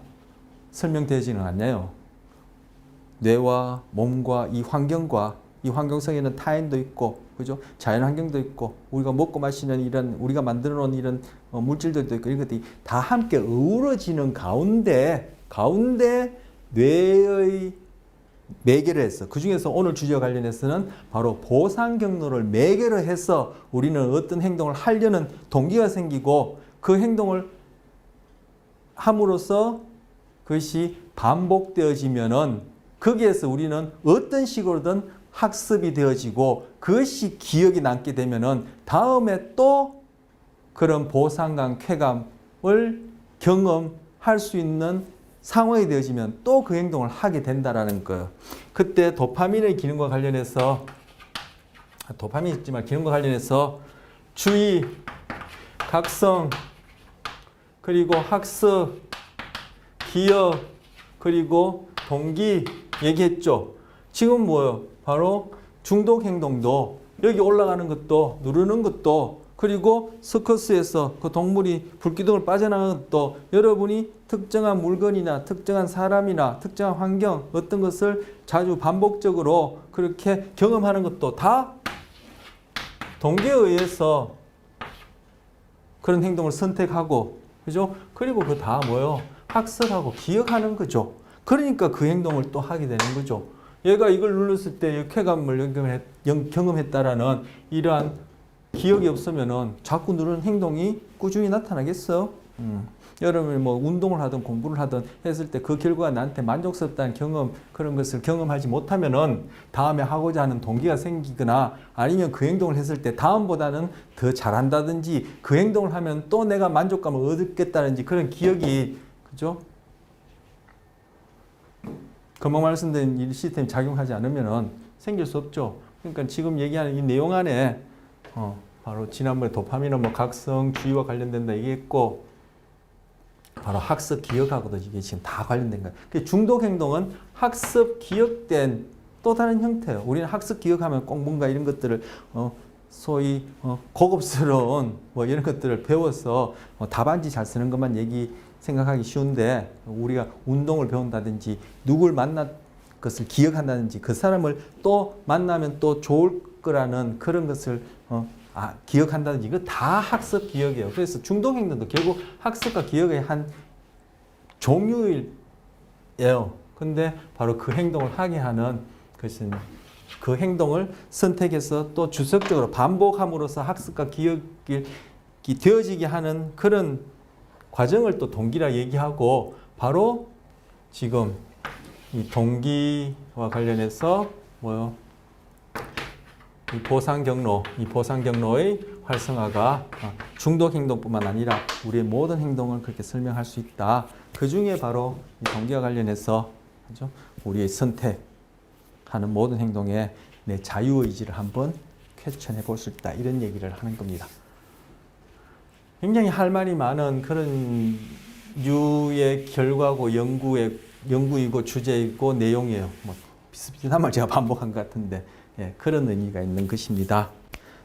설명되지는 않아요. 뇌와 몸과 이 환경과 이 환경성에는 타인도 있고, 그죠? 자연 환경도 있고, 우리가 먹고 마시는 이런 우리가 만들어 놓은 이런 물질들도 있고, 이런 것들이 다 함께 어우러지는 가운데 뇌의 매개를 해서, 그 중에서 오늘 주제와 관련해서는 바로 보상 경로를 매개로 해서 우리는 어떤 행동을 하려는 동기가 생기고, 그 행동을 함으로써 그것이 반복되어지면은 거기에서 우리는 어떤 식으로든 학습이 되어지고, 그것이 기억이 남게 되면은 다음에 또 그런 보상감, 쾌감을 경험할 수 있는 상황이 되어지면 또 그 행동을 하게 된다라는 거예요. 그때 도파민의 기능과 관련해서, 도파민이 있지만 기능과 관련해서 주의, 각성, 그리고 학습, 기억, 그리고 동기 얘기했죠. 지금 뭐예요? 바로 중독 행동도 여기 올라가는 것도, 누르는 것도, 그리고 서커스에서 그 동물이 불기둥을 빠져나가는 것도 여러분이 특정한 물건이나 특정한 사람이나 특정한 환경, 어떤 것을 자주 반복적으로 그렇게 경험하는 것도 다 동기에 의해서 그런 행동을 선택하고, 그죠? 그리고 그 다 뭐예요? 학습하고 기억하는 거죠. 그러니까 그 행동을 또 하게 되는 거죠. 얘가 이걸 눌렀을 때 쾌감을 경험했다라는 이러한 기억이 없으면은 자꾸 누르는 행동이 꾸준히 나타나겠어요? 여러분이 뭐 운동을 하든 공부를 하든 했을 때 그 결과가 나한테 만족스럽다는 경험, 그런 것을 경험하지 못하면은 다음에 하고자 하는 동기가 생기거나, 아니면 그 행동을 했을 때 다음보다는 더 잘한다든지, 그 행동을 하면 또 내가 만족감을 얻겠다든지 그런 기억이, 그죠? 금방 말씀드린 이 시스템이 작용하지 않으면은 생길 수 없죠. 그러니까 지금 얘기하는 이 내용 안에 바로 지난번에 도파민은 뭐 각성, 주의와 관련된다 얘기했고, 바로 학습, 기억하고도 이게 지금 다 관련된 거예요. 중독 행동은 학습, 기억된 또 다른 형태예요. 우리는 학습, 기억하면 꼭 뭔가 이런 것들을 소위 고급스러운 뭐 이런 것들을 배워서 답안지 잘 쓰는 것만 생각하기 쉬운데, 우리가 운동을 배운다든지 누굴 만난 것을 기억한다든지 그 사람을 또 만나면 또 좋을 거라는 그런 것을 기억한다든지, 이거 다 학습, 기억이에요. 그래서 중독 행동도 결국 학습과 기억의 한 종류예요. 근데 바로 그 행동을 하게 하는 것은 그 행동을 선택해서 또 주석적으로 반복함으로써 학습과 기억이 되어지게 하는 그런 과정을 또 동기라 얘기하고, 바로 지금 이 동기와 관련해서 뭐요? 이 보상 경로의 활성화가 중독 행동뿐만 아니라 우리의 모든 행동을 그렇게 설명할 수 있다. 그 중에 바로 이 동기와 관련해서, 그죠? 우리의 선택하는 모든 행동에 내 자유의지를 한번 퀘스천해 볼 수 있다. 이런 얘기를 하는 겁니다. 굉장히 할 말이 많은 그런 류의 결과고 연구이고 주제이고 내용이에요. 뭐 비슷비슷한 말 제가 반복한 것 같은데, 예, 그런 의미가 있는 것입니다.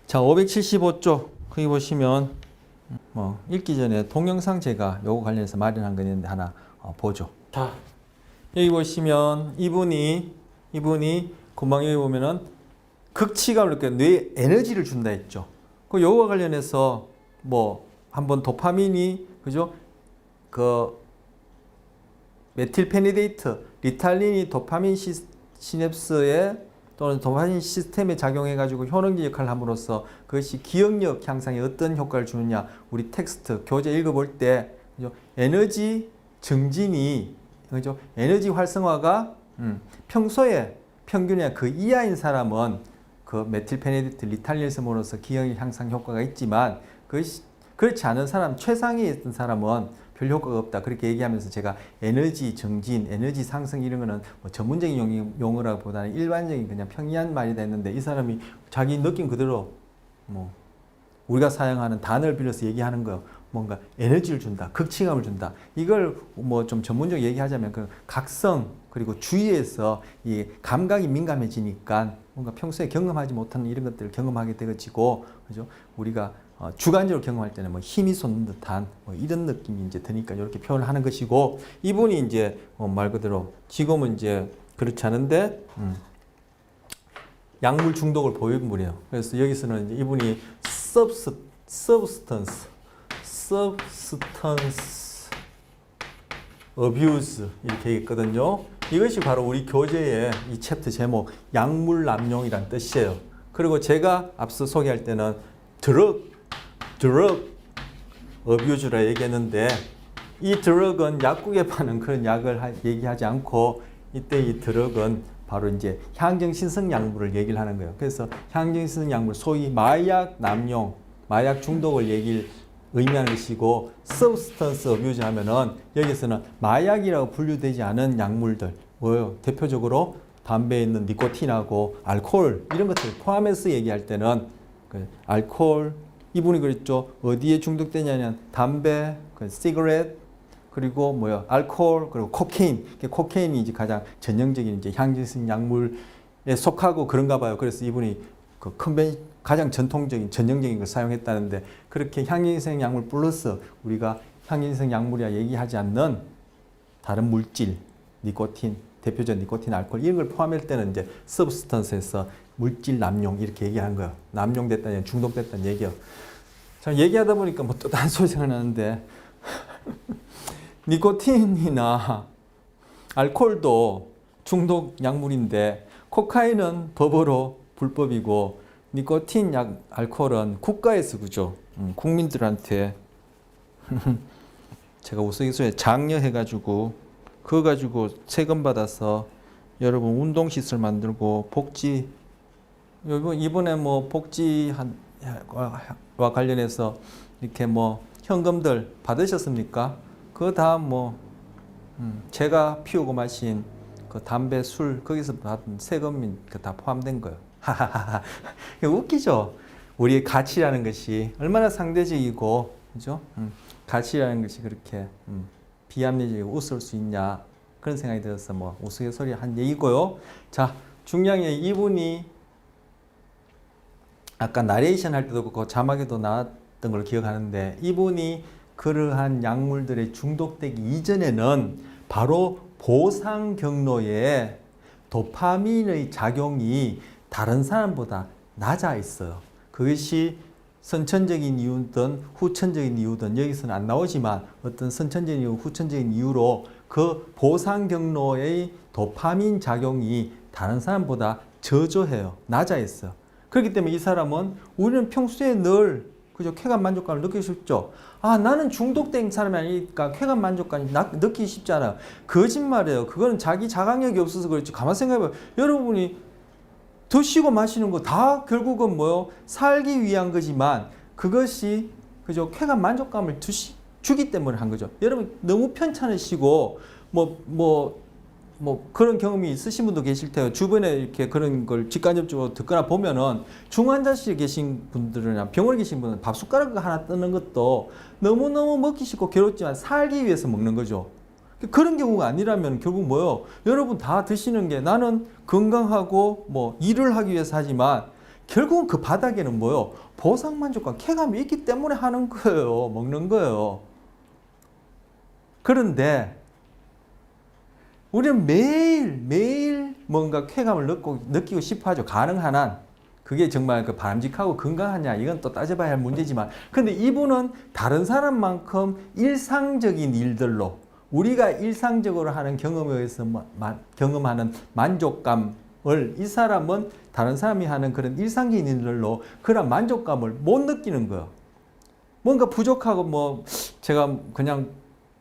자, 575쪽 거기 보시면 읽기 전에 동영상 제가 요거 관련해서 마련한 거 있는데 하나 보죠. 자, 여기 보시면 이분이 금방 여기 보면은 극치감을 이렇게 뇌에 에너지를 준다 했죠. 그 요거와 관련해서 뭐 한번 도파민이, 그죠? 그 메틸페니데이트, 리탈린이 도파민 시냅스에 또는 도파민 시스템에 작용해가지고 효능적 역할을 함으로써 그것이 기억력 향상에 어떤 효과를 주느냐, 우리 텍스트 교재 읽어볼 때, 그죠? 에너지 증진이, 그죠? 에너지 활성화가 평소에 평균의 그 이하인 사람은 그 메틸페니데이트, 리탈린스모로서 기억력 향상 효과가 있지만, 그것이 그렇지 않은 사람, 최상위에 있던 사람은 별 효과가 없다. 그렇게 얘기하면서 제가 에너지 증진, 에너지 상승 이런 거는 뭐 전문적인 용어라기보다는 일반적인 그냥 평이한 말이다 했는데, 이 사람이 자기 느낌 그대로 뭐 우리가 사용하는 단어를 빌려서 얘기하는 거예요. 뭔가 에너지를 준다, 극치감을 준다. 이걸 뭐 좀 전문적으로 얘기하자면 그 각성, 그리고 주의에서 이 감각이 민감해지니까 뭔가 평소에 경험하지 못하는 이런 것들을 경험하게 되어지고, 그죠? 우리가 주관적으로 경험할 때는 뭐 힘이 솟는 듯한 뭐 이런 느낌이 이제 드니까 이렇게 표현을 하는 것이고, 이분이 이제 말 그대로 지금은 이제 그렇지 않은데 약물 중독을 보인 분이에요. 그래서 여기서는 이제 이분이 substance abuse 이렇게 얘기했거든요. 이것이 바로 우리 교재의 이 챕터 제목 약물 남용이란 뜻이에요. 그리고 제가 앞서 소개할 때는 drug abuse라 얘기했는데 이 드럭은 약국에 파는 그런 약을 얘기하지 않고 이때 이 드럭은 바로 이제 향정신성 약물을 얘기를 하는 거예요. 그래서 향정신성 약물 소위 마약 남용, 마약 중독을 의미하는 것이고 substance abuse 하면은 여기서는 마약이라고 분류되지 않은 약물들 뭐예요? 대표적으로 담배에 있는 니코틴하고 알코올 이런 것들 포함해서 얘기할 때는 그 알코올 이분이 그랬죠. 어디에 중독되냐면 담배, 시가렛 그리고 뭐요? 알코올 그리고 코케인. 코케인이 이제 가장 전형적인 이제 향정신 약물에 속하고 그런가 봐요. 그래서 이분이 그 가장 전통적인 전형적인 걸 사용했다는데 그렇게 향정신 약물 플러스 우리가 향정신 약물이라 얘기하지 않는 다른 물질, 니코틴, 대표적 니코틴, 알코올 이런 걸 포함할 때는 이제 서브스턴스에서 물질 남용 이렇게 얘기하는 거예요. 남용됐다는 중독됐다는 얘기요. 자, 얘기하다 보니까 뭐 또 다른 소리 생각나는데 니코틴이나 알코올도 중독 약물인데 코카인은 법으로 불법이고 니코틴 알코올은 국가에서 그죠? 국민들한테 제가 우스갯소리에 장려해가지고 그거 가지고 세금 받아서 여러분 운동시설 만들고 복지 이번에 뭐 복지와 관련해서 이렇게 뭐 현금들 받으셨습니까? 그 다음 뭐 제가 피우고 마신 그 담배, 술 거기서 받은 세금이 다 포함된 거예요. 하하하. 웃기죠. 우리의 가치라는 것이 얼마나 상대적이고, 그죠? 가치라는 것이 그렇게 비합리적이고 웃을 수 있냐 그런 생각이 들어서 뭐 우스갯소리 한 얘기고요. 자, 중요한 게 이분이 아까 나레이션 할 때도 그 자막에도 나왔던 걸 기억하는데 이분이 그러한 약물들에 중독되기 이전에는 바로 보상 경로에 도파민의 작용이 다른 사람보다 낮아 있어요. 그것이 선천적인 이유든 후천적인 이유든 여기서는 안 나오지만 어떤 선천적인 이유, 후천적인 이유로 그 보상 경로의 도파민 작용이 다른 사람보다 저조해요. 낮아 있어요. 그렇기 때문에 이 사람은 우리는 평소에 늘 그죠? 쾌감 만족감을 느끼기 쉽죠. 아, 나는 중독된 사람이 아니니까 쾌감 만족감이 느끼기 쉽지 않아요. 거짓말이에요. 그거는 자기 자각력이 없어서 그렇지. 가만 생각해봐요. 여러분이 드시고 마시는 거 다 결국은 뭐요? 살기 위한 거지만 그것이 그죠? 쾌감 만족감을 주기 때문에 한 거죠. 여러분 너무 편찮으시고 뭐 그런 경험이 있으신 분도 계실 테고 주변에 이렇게 그런 걸 직간접적으로 듣거나 보면은 중환자실에 계신 분들이나 병원에 계신 분은 밥 숟가락 하나 뜨는 것도 너무너무 먹기 싫고 괴롭지만 살기 위해서 먹는 거죠. 그런 경우가 아니라면 결국 뭐요? 여러분 다 드시는 게 나는 건강하고 뭐 일을 하기 위해서 하지만 결국은 그 바닥에는 뭐요? 보상만족감, 쾌감이 있기 때문에 하는 거예요. 먹는 거예요. 그런데 우리는 매일 뭔가 쾌감을 느끼고 싶어 하죠. 가능한 한. 그게 정말 그 바람직하고 건강하냐 이건 또 따져봐야 할 문제지만 근데 이분은 다른 사람만큼 일상적인 일들로 우리가 일상적으로 하는 경험에 의해서 경험하는 만족감을 이 사람은 다른 사람이 하는 그런 일상적인 일들로 그런 만족감을 못 느끼는 거예요. 뭔가 부족하고 뭐 제가 그냥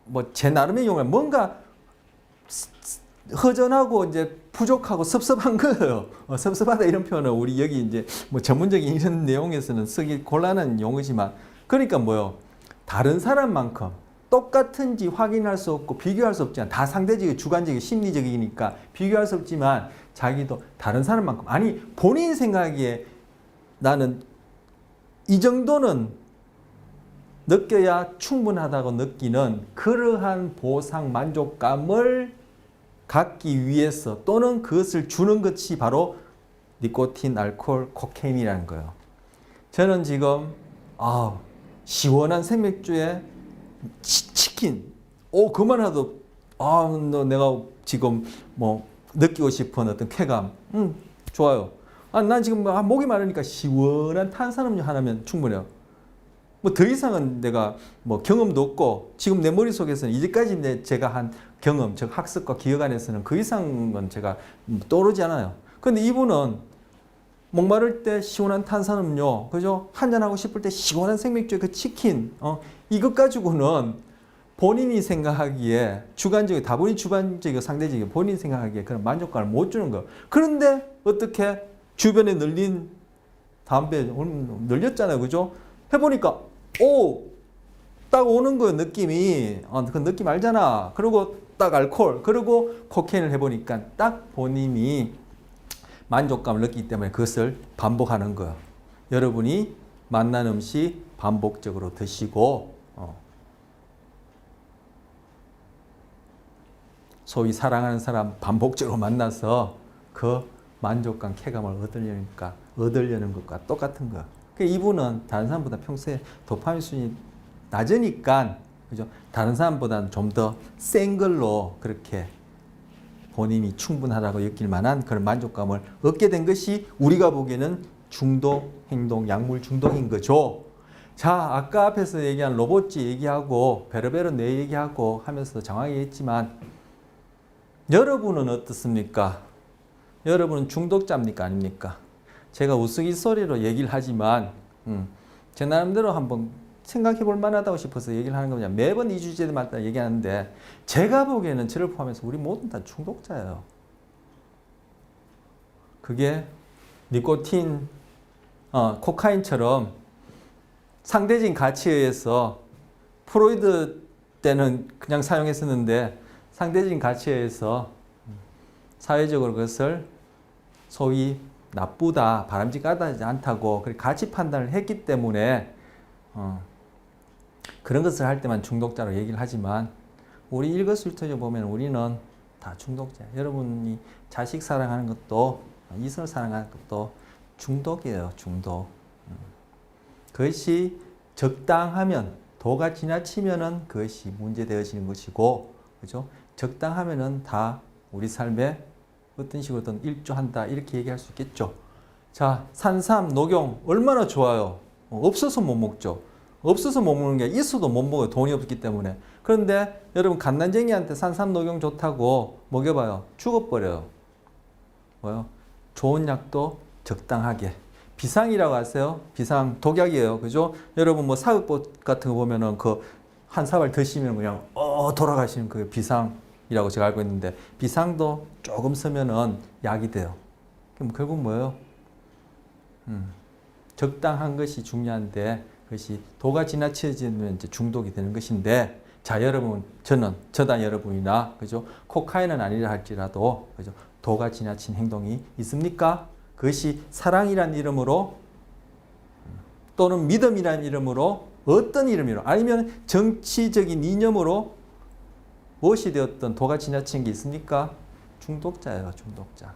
뭐 제 나름의 용어는 뭔가 허전하고 이제 부족하고 섭섭한 거예요. 섭섭하다 이런 표현은 우리 여기 이제 뭐 전문적인 이런 내용에서는 쓰기 곤란한 용어지만 그러니까 뭐요? 다른 사람만큼 똑같은지 확인할 수 없고 비교할 수 없지만 다 상대적이고 주관적이고 심리적이니까 비교할 수 없지만 자기도 다른 사람만큼 아니 본인 생각에 나는 이 정도는 느껴야 충분하다고 느끼는 그러한 보상 만족감을 갖기 위해서 또는 그것을 주는 것이 바로 니코틴, 알코올, 코케인이라는 거예요. 저는 지금 시원한 생맥주에 치킨 그만해도 내가 지금 뭐 느끼고 싶은 어떤 쾌감 좋아요. 난 지금 목이 마르니까 시원한 탄산음료 하나면 충분해요. 뭐 더 이상은 내가 뭐 경험도 없고 지금 내 머릿속에서는 이제까지 제가 한 경험, 즉 학습과 기억 안에서는 그 이상은 제가 떠오르지 않아요. 그런데 이분은 목마를 때 시원한 탄산음료, 그죠? 한잔하고 싶을 때 시원한 생맥주의 그 치킨, 이것 가지고는 본인이 생각하기에 다분히 주관적이고 상대적이고 본인이 생각하기에 그런 만족감을 못 주는 거예요. 그런데 어떻게 주변에 늘린 담배 늘렸잖아요, 그죠? 해보니까 딱 오는 거예요, 느낌이. 그 느낌 알잖아. 그리고 딱 알코올, 그리고 코케인을 해보니까 딱 본인이 만족감을 느끼기 때문에 그것을 반복하는 거예요. 여러분이 맛난 음식 반복적으로 드시고 소위 사랑하는 사람 반복적으로 만나서 그 만족감, 쾌감을 얻으려는 것과 똑같은 거예요. 이분은 다른 사람보다 평소에 도파민 수준이 낮으니까, 그죠? 다른 사람보다는 좀 더 센 걸로 그렇게 본인이 충분하다고 느낄 만한 그런 만족감을 얻게 된 것이 우리가 보기에는 중독 행동, 약물 중독인 거죠. 자, 아까 앞에서 얘기한 로봇지 얘기하고 베르베르 뇌 얘기하고 하면서 정확히 했지만 여러분은 어떻습니까? 여러분은 중독자입니까? 아닙니까? 제가 우스갯소리로 얘기를 하지만 제 나름대로 한번 생각해 볼 만하다고 싶어서 얘기를 하는 겁니다. 매번 이 주제마다 얘기하는데 제가 보기에는 저를 포함해서 우리 모두 다 중독자예요. 그게 니코틴, 코카인처럼 상대적인 가치에 의해서 프로이드 때는 그냥 사용했었는데 상대적인 가치에 의해서 사회적으로 그것을 소위 나쁘다, 바람직하지 않다고 그렇게 가치 판단을 했기 때문에 그런 것을 할 때만 중독자로 얘기를 하지만 우리 일거수일투족 보면 우리는 다 중독자예요. 여러분이 자식 사랑하는 것도 이성을 사랑하는 것도 중독이에요. 중독. 그것이 적당하면 도가 지나치면은 그것이 문제되어지는 것이고, 그죠? 적당하면은 다 우리 삶에 어떤 식으로든 일조한다 이렇게 얘기할 수 있겠죠. 자, 산삼, 녹용 얼마나 좋아요. 없어서 못 먹죠. 없어서 못 먹는 게 있어도 못 먹어요. 돈이 없기 때문에. 그런데 여러분 갓난쟁이한테 산삼, 녹용 좋다고 먹여봐요. 죽어버려요. 뭐요? 좋은 약도 적당하게. 비상이라고 아세요? 비상 독약이에요. 그죠? 여러분 뭐 사극보 같은 거 보면은 그 한 사발 드시면 그냥 돌아가시는 그 비상이라고 제가 알고 있는데 비상도 조금 쓰면은 약이 돼요. 그럼 결국 뭐예요? 적당한 것이 중요한데 그것이 도가 지나쳐지면 이제 중독이 되는 것인데 자 여러분 저다 여러분이나 그죠? 코카인은 아니라 할지라도 그죠? 도가 지나친 행동이 있습니까? 그것이 사랑이란 이름으로 또는 믿음이란 이름으로 어떤 이름으로 아니면 정치적인 이념으로 무엇이 되었던 도가 지나친 게 있습니까? 중독자예요. 중독자.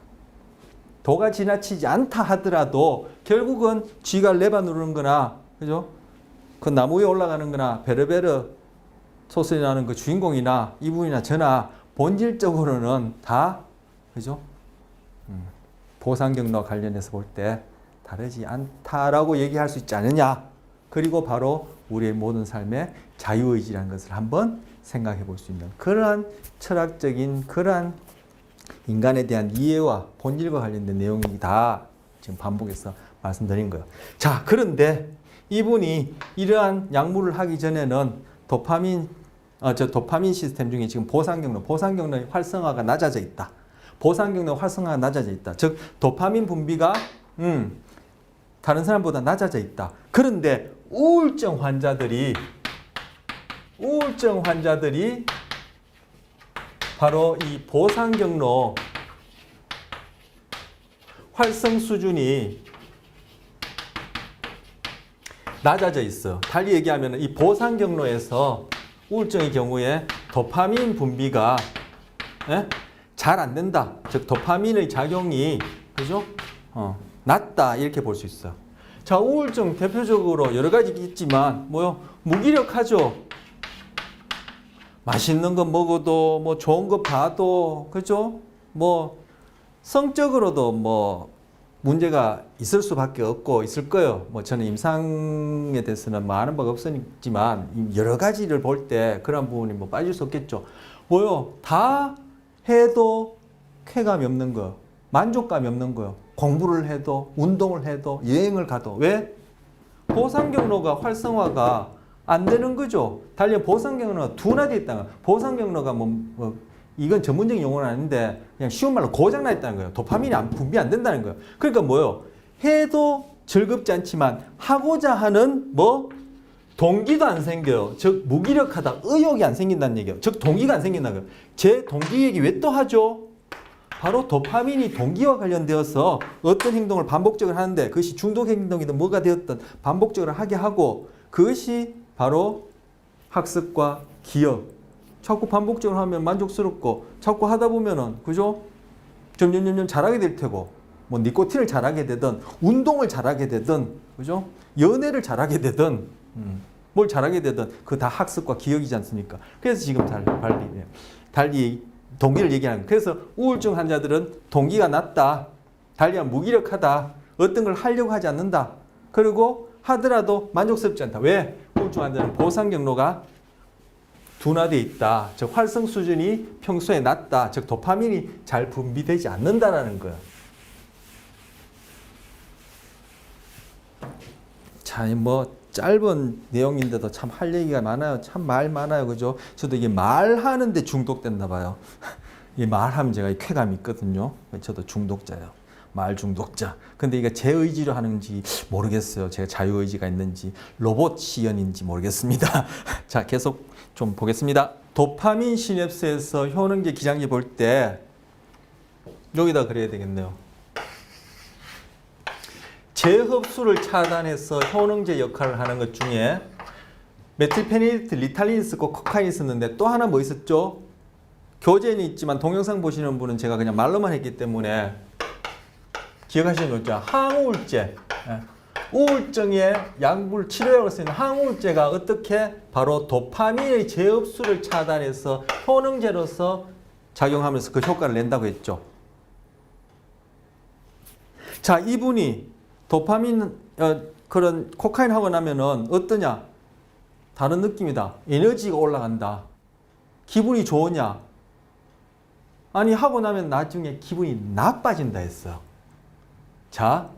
도가 지나치지 않다 하더라도 결국은 쥐가 레바 누르는 거나 그죠? 그 나무 위에 올라가는 거나 베르베르 소설이 나오는 그 주인공이나 이분이나 저나 본질적으로는 다 그죠? 보상 경로와 관련해서 볼 때 다르지 않다라고 얘기할 수 있지 않느냐. 그리고 바로 우리의 모든 삶의 자유의지라는 것을 한번 생각해 볼 수 있는 그러한 철학적인 그러한 인간에 대한 이해와 본질과 관련된 내용이다. 지금 반복해서 말씀드린 거예요. 자, 그런데 이분이 이러한 약물을 하기 전에는 도파민 시스템 중에 지금 보상 경로의 활성화가 낮아져 있다. 보상 경로 활성화가 낮아져 있다. 즉 도파민 분비가 다른 사람보다 낮아져 있다. 그런데 우울증 환자들이 바로 이 보상 경로 활성 수준이 낮아져 있어. 달리 얘기하면 이 보상 경로에서 우울증의 경우에 도파민 분비가 잘 안 된다. 즉 도파민의 작용이 그죠? 낮다 이렇게 볼 수 있어. 자, 우울증 대표적으로 여러 가지 있지만 뭐요? 무기력하죠. 맛있는 거 먹어도 뭐 좋은 거 봐도 그죠? 뭐 성적으로도 뭐 문제가 있을 수밖에 없고 있을 거예요. 뭐 저는 임상에 대해서는 뭐 아는 바가 없지만 여러 가지를 볼 때 그런 부분이 뭐 빠질 수 없겠죠. 뭐요? 다 해도 쾌감이 없는 거요. 만족감이 없는 거요. 공부를 해도 운동을 해도 여행을 가도 왜? 보상 경로가 활성화가 안 되는 거죠. 달리 보상 경로가 둔화되어 있다는 거예요. 보상 경로가 이건 전문적인 용어는 아닌데 그냥 쉬운 말로 고장나 있다는 거예요. 도파민이 분비 안 된다는 거예요. 그러니까 뭐요? 해도 즐겁지 않지만 하고자 하는 동기도 안 생겨요. 즉 무기력하다, 의욕이 안 생긴다는 얘기예요. 즉 동기가 안 생긴다는 거예요. 제 동기 얘기 왜 또 하죠? 바로 도파민이 동기와 관련되어서 어떤 행동을 반복적으로 하는데 그것이 중독 행동이든 뭐가 되었든 반복적으로 하게 하고 그것이 바로 학습과 기억. 자꾸 반복적으로 하면 만족스럽고 자꾸 하다 보면은 그죠? 점점 잘하게 될 테고 뭐 니코틴을 잘하게 되든 운동을 잘하게 되든 그죠? 연애를 잘하게 되든 뭘 잘하게 되든 그거 다 학습과 기억이지 않습니까? 그래서 지금 달리 동기를 얘기하는 거예요. 그래서 우울증 환자들은 동기가 낮다. 달리하면 무기력하다. 어떤 걸 하려고 하지 않는다. 그리고 하더라도 만족스럽지 않다. 왜? 우울증 환자는 보상 경로가 둔화되어 있다. 즉 활성 수준이 평소에 낮다. 즉 도파민이 잘 분비되지 않는다라는 거예요. 자, 짧은 내용인데도 참 할 얘기가 많아요. 참 말 많아요. 그죠? 저도 이게 말하는데 중독됐나 봐요. 이 말하면 제가 쾌감이 있거든요. 저도 중독자예요. 말 중독자. 근데 이게 제 의지로 하는지 모르겠어요. 제가 자유의지가 있는지 로봇 시연인지 모르겠습니다. 자, 계속 좀 보겠습니다. 도파민 시냅스에서 효능제 기장제 볼 때 여기다 그래야 되겠네요. 재흡수를 차단해서 효능제 역할을 하는 것 중에 메틸페니데트, 리탈린이 있었고 코카인이 있었는데 또 하나 뭐 있었죠? 교재는 있지만 동영상 보시는 분은 제가 그냥 말로만 했기 때문에 기억하시는 거 있죠? 항우울제. 우울증의 약물 치료약으로 쓰이는 항우울제가 어떻게 바로 도파민의 재흡수를 차단해서 효능제로서 작용하면서 그 효과를 낸다고 했죠. 자, 이분이 도파민 그런 코카인 하고 나면은 어떠냐? 다른 느낌이다. 에너지가 올라간다. 기분이 좋으냐? 아니 하고 나면 나중에 기분이 나빠진다 했어요. 자,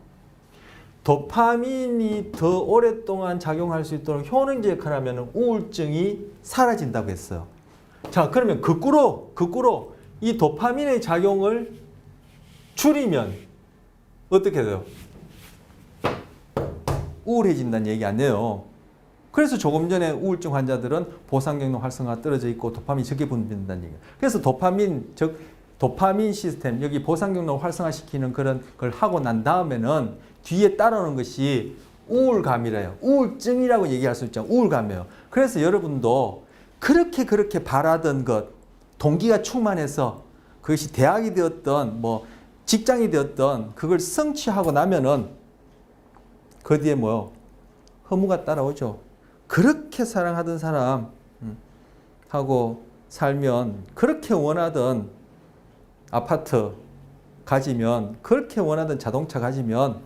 도파민이 더 오랫동안 작용할 수 있도록 효능제 역할을 하면 우울증이 사라진다고 했어요. 자, 그러면 거꾸로 이 도파민의 작용을 줄이면 어떻게 돼요? 우울해진다는 얘기 아니에요. 그래서 조금 전에 우울증 환자들은 보상경로 활성화가 떨어져 있고 도파민이 적게 분비된다는 얘기예요. 그래서 도파민 시스템, 여기 보상경로 활성화시키는 그런 걸 하고 난 다음에는 뒤에 따라오는 것이 우울감이래요. 우울증이라고 얘기할 수 있죠. 우울감이에요. 그래서 여러분도 그렇게 바라던 것, 동기가 충만해서 그것이 대학이 되었던 직장이 되었던 그걸 성취하고 나면은 그 뒤에 허무가 따라오죠. 그렇게 사랑하던 사람 하고 살면 그렇게 원하던 아파트 가지면 그렇게 원하던 자동차 가지면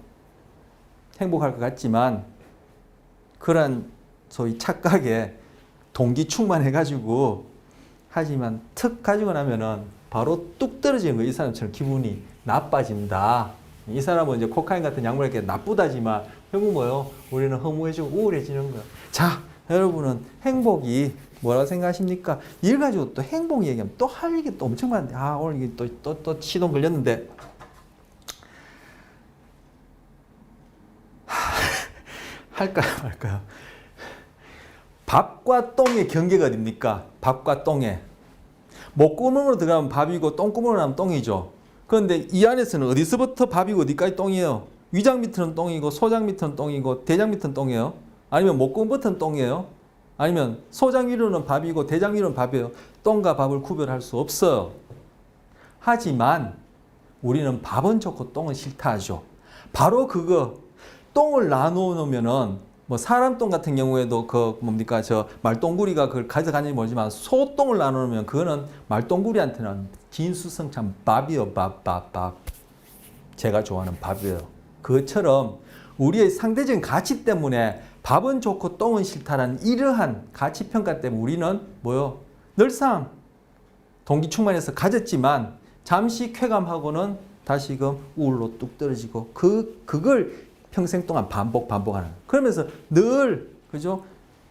행복할 것 같지만 그런 소위 착각에 동기 충만해가지고 하지만 턱 가지고 나면은 바로 뚝 떨어지는 거예요. 이 사람처럼 기분이 나빠진다. 이 사람은 이제 코카인 같은 약물에 이렇게 나쁘다지만 결국 우리는 허무해지고 우울해지는 거예요. 자, 여러분은 행복이 뭐라고 생각하십니까? 이걸 가지고 또 행복 얘기하면 또 할 얘기 또 엄청 많은데 오늘 이게 또 시동 걸렸는데 할까요 말까요? 밥과 똥의 경계가 어딥니까? 밥과 똥의 목구멍으로 들어가면 밥이고 똥구멍으로 나면 똥이죠. 그런데 이 안에서는 어디서부터 밥이고 어디까지 똥이에요? 위장 밑은 똥이고 소장 밑은 똥이고 대장 밑은 똥이에요? 아니면 목구멍부터는 똥이에요? 아니면 소장 위로는 밥이고 대장 위로는 밥이에요? 똥과 밥을 구별할 수 없어요. 하지만 우리는 밥은 좋고 똥은 싫다 하죠. 바로 그거 똥을 나누어 놓으면은 사람 똥 같은 경우에도 저 말똥구리가 그걸 가져가는지 모르지만 소똥을 나누면 그거는 말똥구리한테는 진수성찬 밥이요. 밥. 제가 좋아하는 밥이에요. 그것처럼 우리의 상대적인 가치 때문에 밥은 좋고 똥은 싫다라는 이러한 가치 평가 때문에 우리는 뭐요? 늘상 동기 충만해서 가졌지만 잠시 쾌감하고는 다시금 우울로 뚝 떨어지고 그걸 평생 동안 반복하는. 그러면서 늘 그죠?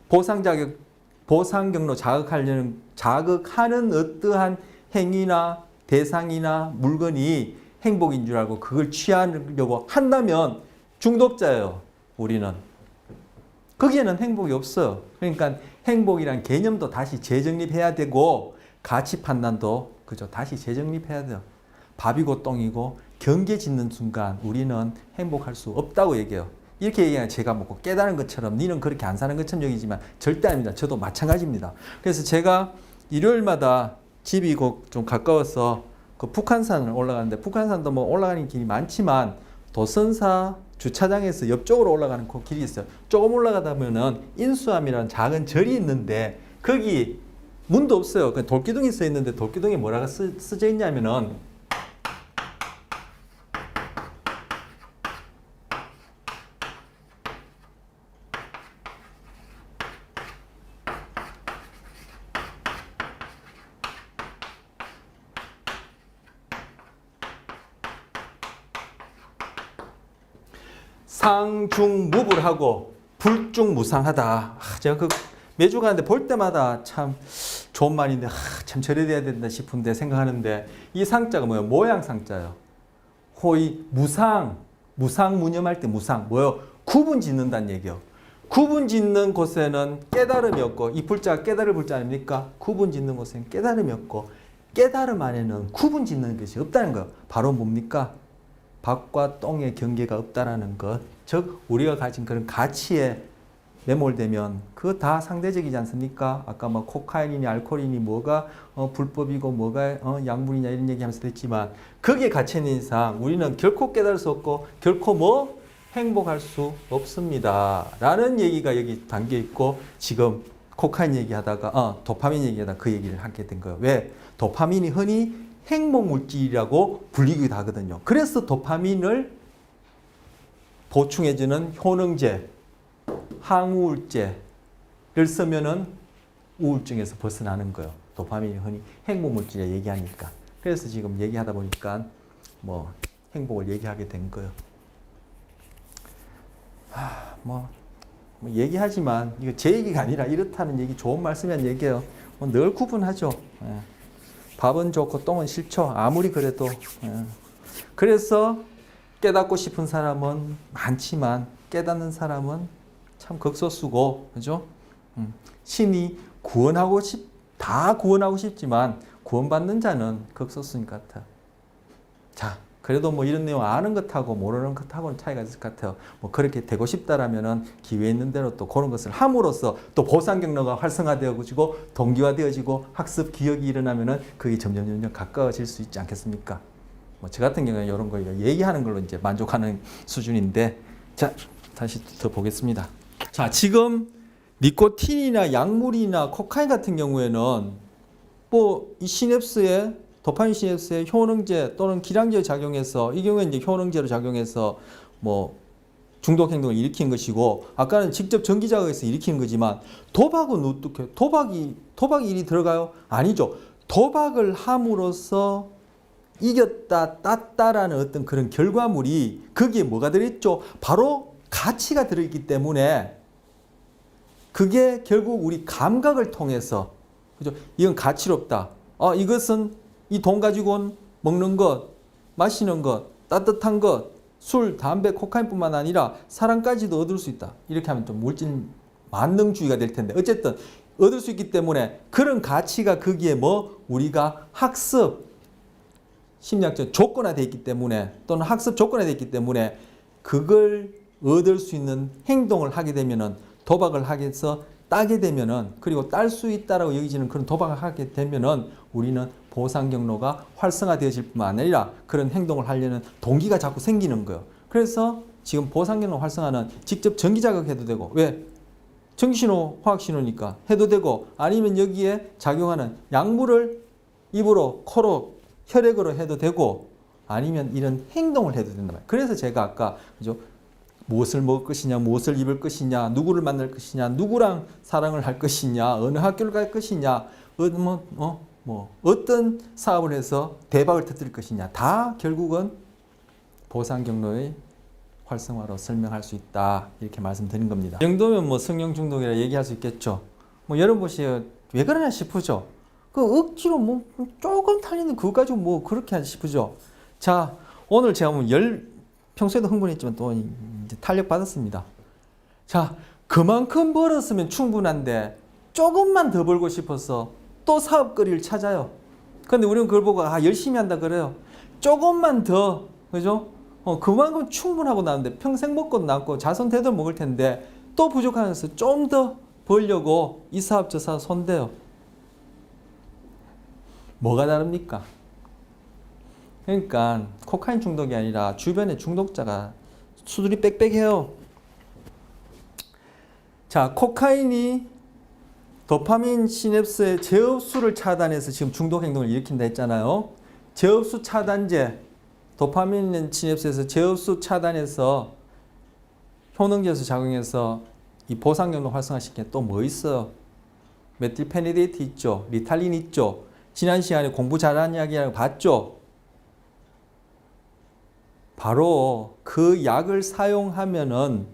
보상 경로 자극하는 어떠한 행위나 대상이나 물건이 행복인 줄 알고 그걸 취하려고 한다면 중독자예요. 우리는. 거기에는 행복이 없어요. 그러니까 행복이란 개념도 다시 재정립해야 되고 가치 판단도 그죠? 다시 재정립해야 돼요. 밥이고 똥이고 경계 짓는 순간 우리는 행복할 수 없다고 얘기해요. 이렇게 얘기하면 제가 뭐 깨달은 것처럼 니는 그렇게 안 사는 것처럼 여기지만 절대 아닙니다. 저도 마찬가지입니다. 그래서 제가 일요일마다 집이 좀 가까워서 그 북한산을 올라가는데 북한산도 뭐 올라가는 길이 많지만 도선사 주차장에서 옆쪽으로 올라가는 그 길이 있어요. 조금 올라가다 보면은 인수함이라는 작은 절이 있는데 거기 문도 없어요. 그냥 돌기둥이 써 있는데 돌기둥에 뭐라고 쓰져 있냐면은 상중무불하고 불중무상하다. 제가 그 매주 가는데 볼 때마다 참 좋은 말인데 참 저래 돼야 된다 싶은데 생각하는데 이 상자가 뭐예요? 모양 상자예요. 호의 무상무념할 때 무상 뭐예요? 구분 짓는다는 얘기예요. 구분 짓는 곳에는 깨달음이 없고 이 불자가 깨달을 불자 아닙니까? 구분 짓는 곳에는 깨달음이 없고 깨달음 안에는 구분 짓는 것이 없다는 거예요. 바로 뭡니까? 밥과 똥의 경계가 없다라는 것. 즉 우리가 가진 그런 가치에 매몰되면 그거 다 상대적이지 않습니까? 아까 뭐 코카인이니 알코올이니 뭐가 불법이고 뭐가 약물이냐 이런 얘기하면서 했지만 거기에 갇혀 있는 이상 우리는 결코 깨달을 수 없고 결코 뭐 행복할 수 없습니다. 라는 얘기가 여기 담겨 있고 지금 코카인 얘기하다가 도파민 얘기하다가 그 얘기를 하게 된 거예요. 왜? 도파민이 흔히 행복 물질이라고 불리기도 하거든요. 그래서 도파민을 보충해주는 효능제, 항우울제를 쓰면은 우울증에서 벗어나는 거예요. 도파민이 흔히 행복 물질에 얘기하니까. 그래서 지금 얘기하다 보니까 뭐 행복을 얘기하게 된 거예요. 뭐 얘기하지만 이거 제 얘기가 아니라 이렇다는 얘기 좋은 말씀이란 얘기예요. 늘 구분하죠. 예. 밥은 좋고 똥은 싫죠. 아무리 그래도. 예. 그래서 깨닫고 싶은 사람은 많지만 깨닫는 사람은 참 극소수고, 그죠? 신이 다 구원하고 싶지만 구원받는 자는 극소수인 것 같아요. 자, 그래도 뭐 이런 내용 아는 것하고 모르는 것하고는 차이가 있을 것 같아요. 뭐 그렇게 되고 싶다라면은 기회 있는 대로 또 그런 것을 함으로써 또 보상 경로가 활성화되어지고 동기화되어지고 학습 기억이 일어나면은 그게 점점 가까워질 수 있지 않겠습니까? 뭐 저 같은 경우는 이런 거 얘기하는 걸로 이제 만족하는 수준인데, 자 다시 더 보겠습니다. 자, 지금 니코틴이나 약물이나 코카인 같은 경우에는 뭐 이 시냅스에 도파민 시냅스에 효능제 또는 기량제 작용해서 이 경우에 이제 효능제로 작용해서 뭐 중독 행동을 일으킨 것이고 아까는 직접 전기 자극해서 일으키는 거지만 도박은 어떻게 도박이 일이 들어가요? 아니죠. 도박을 함으로써 이겼다 땄다라는 어떤 그런 결과물이 거기에 뭐가 들어있죠? 바로 가치가 들어있기 때문에 그게 결국 우리 감각을 통해서 그죠? 이건 가치롭다. 이것은 이 돈 가지고는 먹는 것, 마시는 것, 따뜻한 것, 술, 담배, 코카인뿐만 아니라 사랑까지도 얻을 수 있다. 이렇게 하면 좀 물질 만능주의가 될 텐데 어쨌든 얻을 수 있기 때문에 그런 가치가 거기에 뭐 우리가 학습, 심리학적 조건화되어 있기 때문에 또는 학습 조건화되어 있기 때문에 그걸 얻을 수 있는 행동을 하게 되면은 도박을 하게 해서 따게 되면은 그리고 딸 수 있다라고 여기지는 그런 도박을 하게 되면은 우리는 보상 경로가 활성화되어질 뿐만 아니라 그런 행동을 하려는 동기가 자꾸 생기는 거예요. 그래서 지금 보상 경로 활성화는 직접 전기 자극해도 되고 왜? 전기신호, 화학신호니까 해도 되고 아니면 여기에 작용하는 약물을 입으로, 코로, 혈액으로 해도 되고 아니면 이런 행동을 해도 된단 말이에요. 그래서 제가 아까 그죠? 무엇을 먹을 것이냐, 무엇을 입을 것이냐, 누구를 만날 것이냐, 누구랑 사랑을 할 것이냐, 어느 학교를 갈 것이냐, 어떤 사업을 해서 대박을 터뜨릴 것이냐, 다 결국은 보상 경로의 활성화로 설명할 수 있다, 이렇게 말씀드린 겁니다. 이 정도면 뭐 성령 중독이라 얘기할 수 있겠죠. 뭐 여러분 보시면 왜 그러냐 싶으죠. 그 억지로 뭐 조금 탈리는 그거 가지고 뭐 그렇게 하지 싶으죠. 자, 오늘 제가 뭐 평소에도 흥분했지만 또 이제 탄력 받았습니다. 자, 그만큼 벌었으면 충분한데 조금만 더 벌고 싶어서 또 사업거리를 찾아요. 근데 우리는 그걸 보고 열심히 한다 그래요. 조금만 더, 그죠? 그만큼 충분하고 나는데 평생 먹고 남고 자손 대도 먹을 텐데 또 부족하면서 좀 더 벌려고 이 사업 저 사업 손대요. 뭐가 다릅니까? 그러니까 코카인 중독이 아니라 주변에 중독자가 수들이 빽빽해요. 자, 코카인이 도파민 시냅스의 재흡수를 차단해서 지금 중독 행동을 일으킨다 했잖아요. 재흡수 차단제, 도파민 시냅스에서 재흡수 차단해서 효능제에서 작용해서 이 보상 경로 활성화시키는 또 뭐 있어요? 메틸페니데이트 있죠. 리탈린 있죠. 지난 시간에 공부 잘하는 이야기라고 봤죠. 바로 그 약을 사용하면은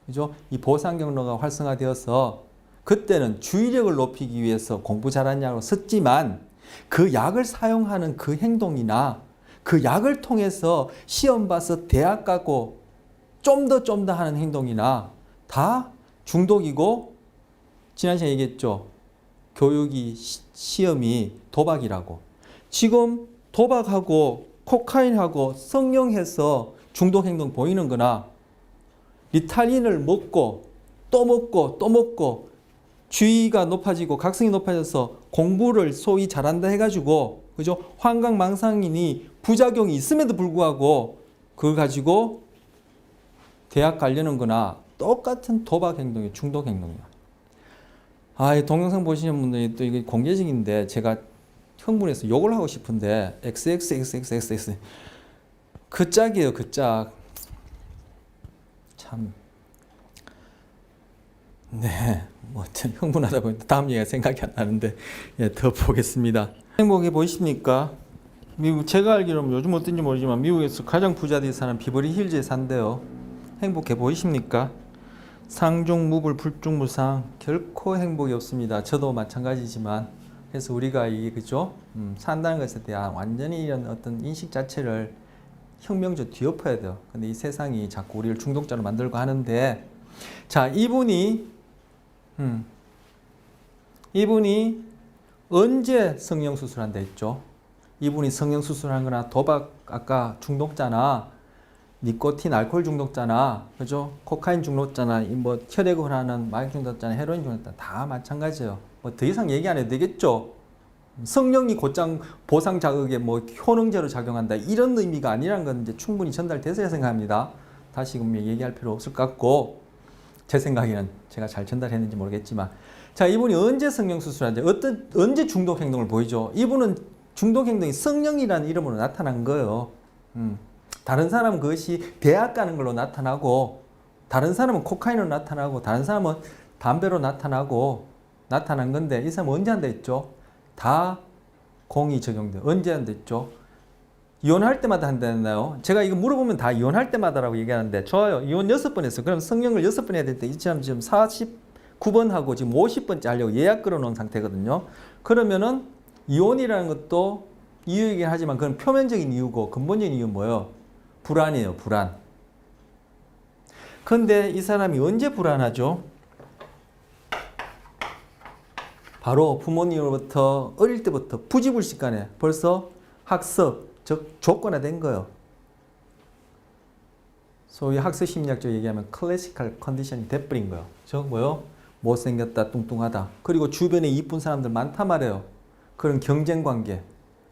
그죠? 이 보상 경로가 활성화되어서 그때는 주의력을 높이기 위해서 공부 잘하는 약으로 썼지만 그 약을 사용하는 그 행동이나 그 약을 통해서 시험 봐서 대학 가고 좀 더 하는 행동이나 다 중독이고 지난 시간에 얘기했죠. 교육이 시험이 도박이라고. 지금 도박하고 코카인하고 성령해서 중독 행동 보이는 거나 리탈린을 먹고 또 먹고 또 먹고 주의가 높아지고 각성이 높아져서 공부를 소위 잘한다 해가지고 그죠? 환각망상이니 부작용이 있음에도 불구하고 그걸 가지고 대학 가려는 거나 똑같은 도박 행동이 중독 행동이야. 이 동영상 보시는 분들이 또 이게 공개적인데 제가 흥분해서 욕을 하고 싶은데 XXXXX 그 짝이에요. 그 짝. 참. 네. 뭐 흥분하다 보니까 다음 얘기가 생각이 안 나는데 더 보겠습니다. 행복해 보이십니까? 미국 제가 알기로는 요즘 어떤지 모르지만 미국에서 가장 부자들이 사는 비버리 힐즈에 산대요. 행복해 보이십니까? 상중무불 불중무상 결코 행복이 없습니다. 저도 마찬가지지만 그래서 우리가 이게 그죠? 산다는 것에 대한 완전히 이런 어떤 인식 자체를 혁명적으로 뒤엎어야 돼요. 근데 이 세상이 자꾸 우리를 중독자로 만들고 하는데 자, 이분이 언제 성형수술한다 했죠? 이분이 성형수술한 거나 도박 아까 중독자나 니코틴 알코올 중독자나 그죠? 코카인 중독자나 뭐 혈액을 하는 마약 중독자나 헤로인 중독자 다 마찬가지예요. 뭐 더 이상 얘기 안 해도 되겠죠? 성령이 곧장 보상 자극에 뭐 효능제로 작용한다 이런 의미가 아니라는 건 이제 충분히 전달돼서야 생각합니다. 다시금 얘기할 필요 없을 것 같고 제 생각에는 제가 잘 전달했는지 모르겠지만 자, 이분이 언제 성령수술한지 언제 중독 행동을 보이죠? 이분은 중독 행동이 성령이라는 이름으로 나타난 거예요. 다른 사람은 그것이 대학 가는 걸로 나타나고 다른 사람은 코카인으로 나타나고 다른 사람은 담배로 나타난 건데 이 사람은 언제 한다 했죠? 다 공이 적용돼. 언제 한다 했죠? 이혼할 때마다 한다 했나요? 제가 이거 물어보면 다 이혼할 때마다라고 얘기하는데 좋아요. 이혼 6번 했어. 그럼 성령을 6번 해야 될 때 이 사람 지금 49번하고 지금 50번째 하려고 예약 걸어놓은 상태거든요. 그러면은 이혼이라는 것도 이유이긴 하지만 그건 표면적인 이유고 근본적인 이유는 뭐예요? 불안이에요. 불안. 근데 이 사람이 언제 불안하죠? 바로 부모님으로부터 어릴 때부터 부지불식간에 벌써 학습, 즉 조건화된 거예요. 소위 학습 심리학적으로 얘기하면 클래시컬 컨디션이 돼버린 거예요. 즉 뭐요? 못생겼다, 뚱뚱하다. 그리고 주변에 이쁜 사람들 많다 말이에요. 그런 경쟁관계.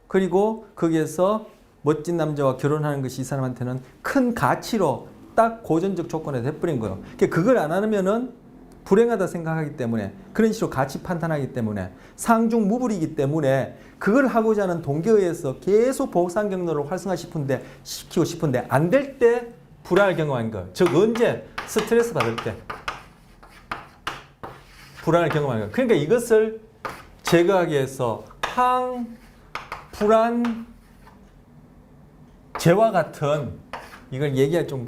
그리고 거기에서 멋진 남자와 결혼하는 것이 이 사람한테는 큰 가치로 딱 고전적 조건에 돼버린 거예요. 그걸 안 하면은 불행하다 생각하기 때문에 그런 식으로 가치 판단하기 때문에 상중무불이기 때문에 그걸 하고자 하는 동기에 의해서 계속 보상 경로를 활성화시키고 싶은데 안 될 때 불안을 경험하는 거예요. 즉 언제? 스트레스 받을 때 불안을 경험하는 거예요. 그러니까 이것을 제거하기 위해서 항불안 제와 같은 이걸 얘기할 좀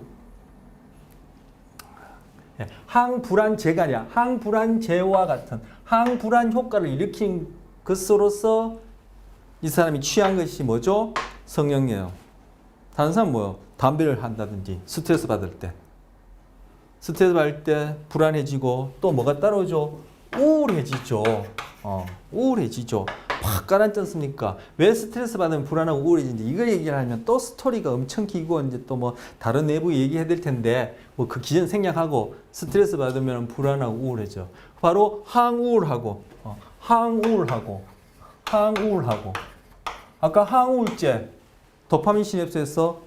항불안제가 아니라 항불안제와 같은 항불안 효과를 일으킨 것으로서 이 사람이 취한 것이 뭐죠? 성령이에요. 다른 사람은 뭐요? 담배를 한다든지 스트레스 받을 때 스트레스 받을 때 불안해지고 또 뭐가 따라오죠? 우울해지죠. 우울해지죠. 확 가라앉지 않습니까? 왜 스트레스 받으면 불안하고 우울해지는지 이걸 얘기를 하면 또 스토리가 엄청 길고 이제 또 뭐 다른 내부 얘기해야 될 텐데 뭐 그 기전 생략하고 스트레스 받으면 불안하고 우울해져. 바로 항우울하고 아까 항우울제 도파민 시냅스에서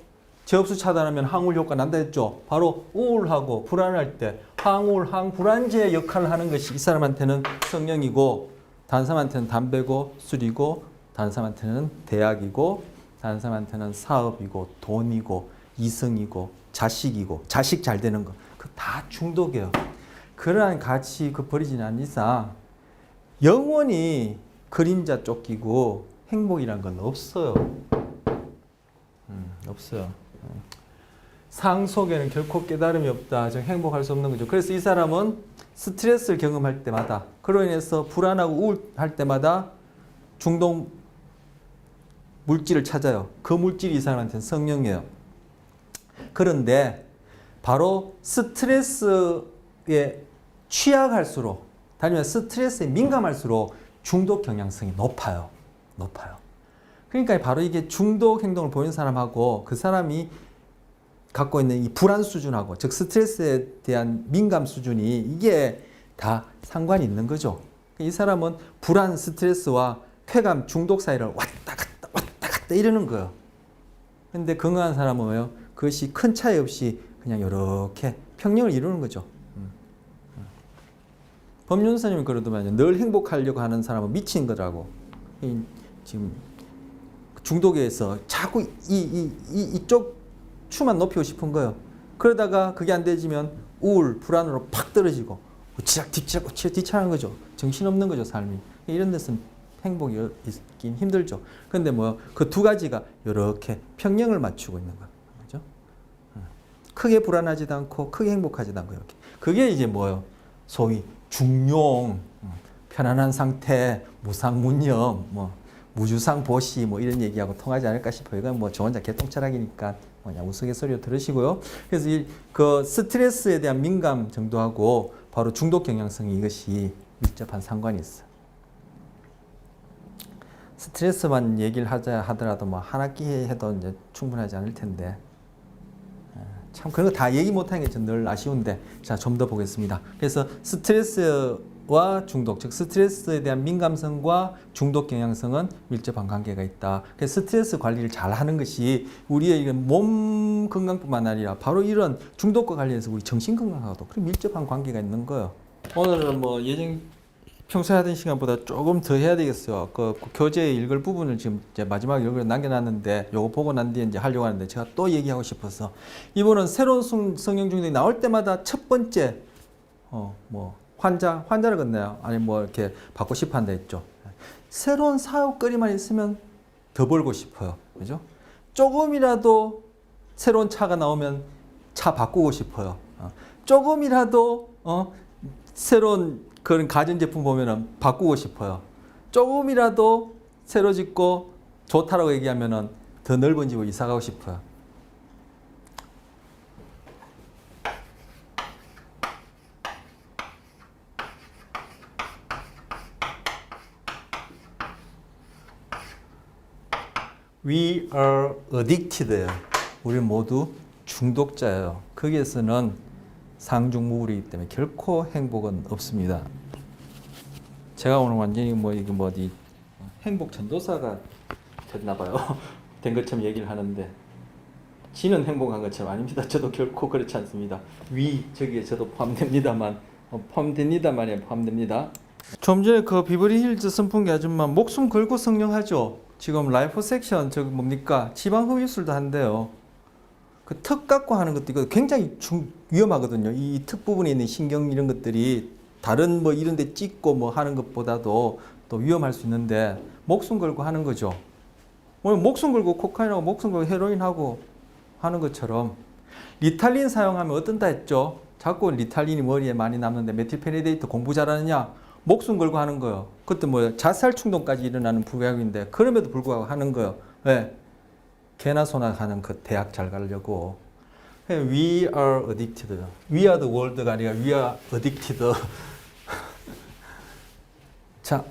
제흡수 차단하면 항우울 효과 난다 했죠. 바로 우울하고 불안할 때 항우울, 항불안제 역할을 하는 것이 이 사람한테는 성령이고 다른 사람한테는 담배고 술이고 다른 사람한테는 대학이고 다른 사람한테는 사업이고 돈이고 이성이고 자식이고 자식 잘 되는 거 그 다 중독이에요. 그러한 가치 그 버리지 않는 이상 영원히 그림자 쫓기고 행복이란 건 없어요. 없어요. 상 속에는 결코 깨달음이 없다. 즉 행복할 수 없는 거죠. 그래서 이 사람은 스트레스를 경험할 때마다 그로 인해서 불안하고 우울할 때마다 중독 물질을 찾아요. 그 물질이 이 사람한테는 성령이에요. 그런데 바로 스트레스에 취약할수록 아니면 스트레스에 민감할수록 중독 경향성이 높아요. 그러니까 바로 이게 중독 행동을 보이는 사람하고 그 사람이 갖고 있는 이 불안 수준하고 즉 스트레스에 대한 민감 수준이 이게 다 상관이 있는 거죠. 이 사람은 불안 스트레스와 쾌감 중독 사이를 왔다 갔다 이러는 거예요. 근데 건강한 사람은 뭐예요? 그것이 큰 차이 없이 그냥 이렇게 평형을 이루는 거죠. 법륜스님이 그러더만요. 늘 행복하려고 하는 사람은 미친 거라고. 지금 중독에서 자꾸 이쪽 추만 높이고 싶은 거예요. 그러다가 그게 안 되지면 우울, 불안으로 팍 떨어지고 뒤치락하는 거죠. 정신없는 거죠, 삶이. 이런 데서는 행복이 있긴 힘들죠. 그런데 뭐 그 두 가지가 이렇게 평형을 맞추고 있는 거예요. 그죠? 크게 불안하지도 않고 크게 행복하지도 않고 이렇게. 그게 이제 뭐예요? 소위 중용, 편안한 상태, 무상문념, 뭐 무주상 보시 뭐 이런 얘기하고 통하지 않을까 싶어요. 이건 뭐 저 혼자 개똥철학이니까 그냥 우스갯소리로 들으시고요. 그래서 그 스트레스에 대한 민감 정도하고 바로 중독 경향성이 이것이 밀접한 상관이 있어요. 스트레스만 얘기를 하자 하더라도 뭐 한 학기 해도 이제 충분하지 않을 텐데 참 그런 거 다 얘기 못하는 게 전 늘 아쉬운데 자, 좀 더 보겠습니다. 그래서 스트레스와 중독, 즉 스트레스에 대한 민감성과 중독 경향성은 밀접한 관계가 있다. 그래서 스트레스 관리를 잘 하는 것이 우리의 몸 건강뿐만 아니라 바로 이런 중독과 관련해서 우리 정신 건강하고도 그런 밀접한 관계가 있는 거예요. 오늘은 뭐 평소에 하던 시간보다 조금 더 해야 되겠어요. 그 교재 읽을 부분을 지금 이제 마지막 읽을 남겨놨는데 요거 보고 난 뒤에 이제 하려고 하는데 제가 또 얘기하고 싶어서 이분은 새로운 성형 중독이 나올 때마다 첫 번째 뭐 환자를 건네요. 아니 뭐 이렇게 받고 싶어 한다 했죠. 새로운 사업거리만 있으면 더 벌고 싶어요. 그죠? 조금이라도 새로운 차가 나오면 차 바꾸고 싶어요. 조금이라도 새로운 그런 가전제품 보면은 바꾸고 싶어요. 조금이라도 새로 짓고 좋다라고 얘기하면은 더 넓은 집으로 이사 가고 싶어요. We are addicted. 우리 모두 중독자예요. 거기에서는 상중무불이기 때문에 결코 행복은 없습니다. 제가 오늘 완전히 어디 행복 전도사가 됐나 봐요. 된 것처럼 얘기를 하는데 지는 행복한 것처럼 아닙니다. 저도 결코 그렇지 않습니다. 저기에 저도 포함됩니다만 포함됩니다 말이에요. 포함됩니다. 좀 전에 그 비버리 힐즈 선풍기 아줌마 목숨 걸고 성령하죠. 지금 라이프 섹션 저기 뭡니까 지방 흡입술도 한대요. 그 턱 갖고 하는 것도 이거 굉장히 위험하거든요. 이 턱 부분에 있는 신경 이런 것들이 다른 뭐 이런 데 찍고 뭐 하는 것보다도 또 위험할 수 있는데 목숨 걸고 하는 거죠. 오늘 목숨 걸고 코카인하고 목숨 걸고 헤로인하고 하는 것처럼 리탈린 사용하면 어떤다 했죠. 자꾸 리탈린이 머리에 많이 남는데 메틸페니데이트 공부 잘하느냐? 목숨 걸고 하는 거예요. 그것도 뭐 자살 충동까지 일어나는 부약인데 그럼에도 불구하고 하는 거예요. 왜? 개나 소나 하는 그 대학 잘 가려고. We are addicted. We are the world가 아니라 we are addicted. 자,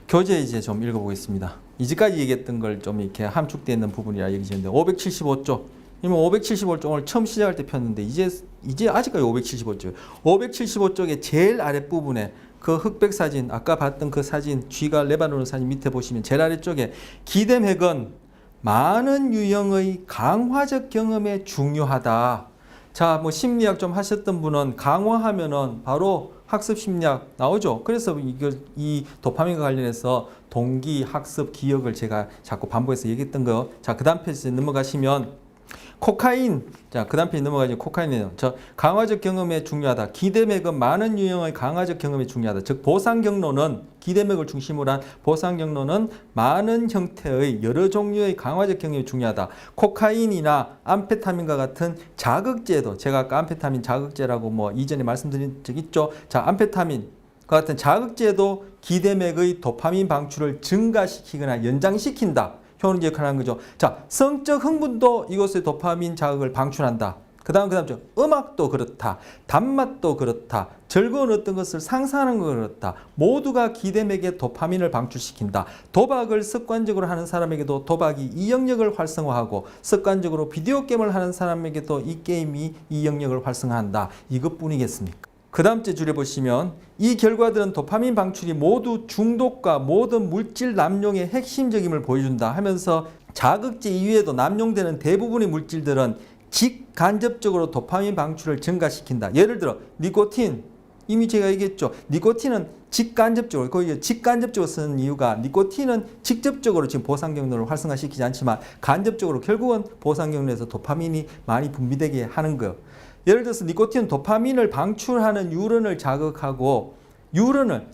교재 이제 좀 읽어보겠습니다. 이제까지 얘기했던 걸 좀 이렇게 함축되어 있는 부분이라 얘기했는데 575쪽. 이면 575쪽 오늘 처음 시작할 때 폈는데 이제 아직까지 575쪽. 575쪽의 제일 아랫부분에 그 흑백 사진 아까 봤던 그 사진 쥐가 레바논 사진 밑에 보시면 제일 아래쪽에 기댐핵은 많은 유형의 강화적 경험에 중요하다. 자, 뭐 심리학 좀 하셨던 분은 강화하면은 바로 학습 심리학 나오죠. 그래서 이 도파민과 관련해서 동기, 학습, 기억을 제가 자꾸 반복해서 얘기했던 거. 자, 그 다음 페이지 넘어가시면 코카인. 자, 그 다음 페이지 넘어가시면 코카인이에요. 저 강화적 경험에 중요하다. 기대맥은 많은 유형의 강화적 경험에 중요하다. 즉 보상 경로는 기대맥을 중심으로 한 보상 경로는 많은 형태의 여러 종류의 강화적 경험이 중요하다. 코카인이나 암페타민과 같은 자극제도 제가 아까 암페타민 자극제라고 뭐 이전에 말씀드린 적 있죠. 자, 암페타민 같은 자극제도 기대맥의 도파민 방출을 증가시키거나 연장시킨다. 효능 역할을 하는 거죠. 자, 성적 흥분도 이것의 도파민 자극을 방출한다. 그 다음 음악도 그렇다. 단맛도 그렇다. 즐거운 어떤 것을 상상하는 거 그렇다. 모두가 기대맥에 도파민을 방출시킨다. 도박을 습관적으로 하는 사람에게도 도박이 이 영역을 활성화하고 습관적으로 비디오 게임을 하는 사람에게도 이 게임이 이 영역을 활성화한다. 이것뿐이겠습니까? 그 다음 째 줄여보시면 이 결과들은 도파민 방출이 모두 중독과 모든 물질 남용의 핵심적임을 보여준다 하면서 자극제 이외에도 남용되는 대부분의 물질들은 직간접적으로 도파민 방출을 증가시킨다. 예를 들어 니코틴, 이미 제가 얘기했죠. 니코틴은 직간접적으로, 거기 직간접적으로 쓰는 이유가 니코틴은 직접적으로 지금 보상 경로를 활성화시키지 않지만 간접적으로 결국은 보상 경로에서 도파민이 많이 분비되게 하는 거예요. 예를 들어서 니코틴은 도파민을 방출하는 뉴런을 자극하고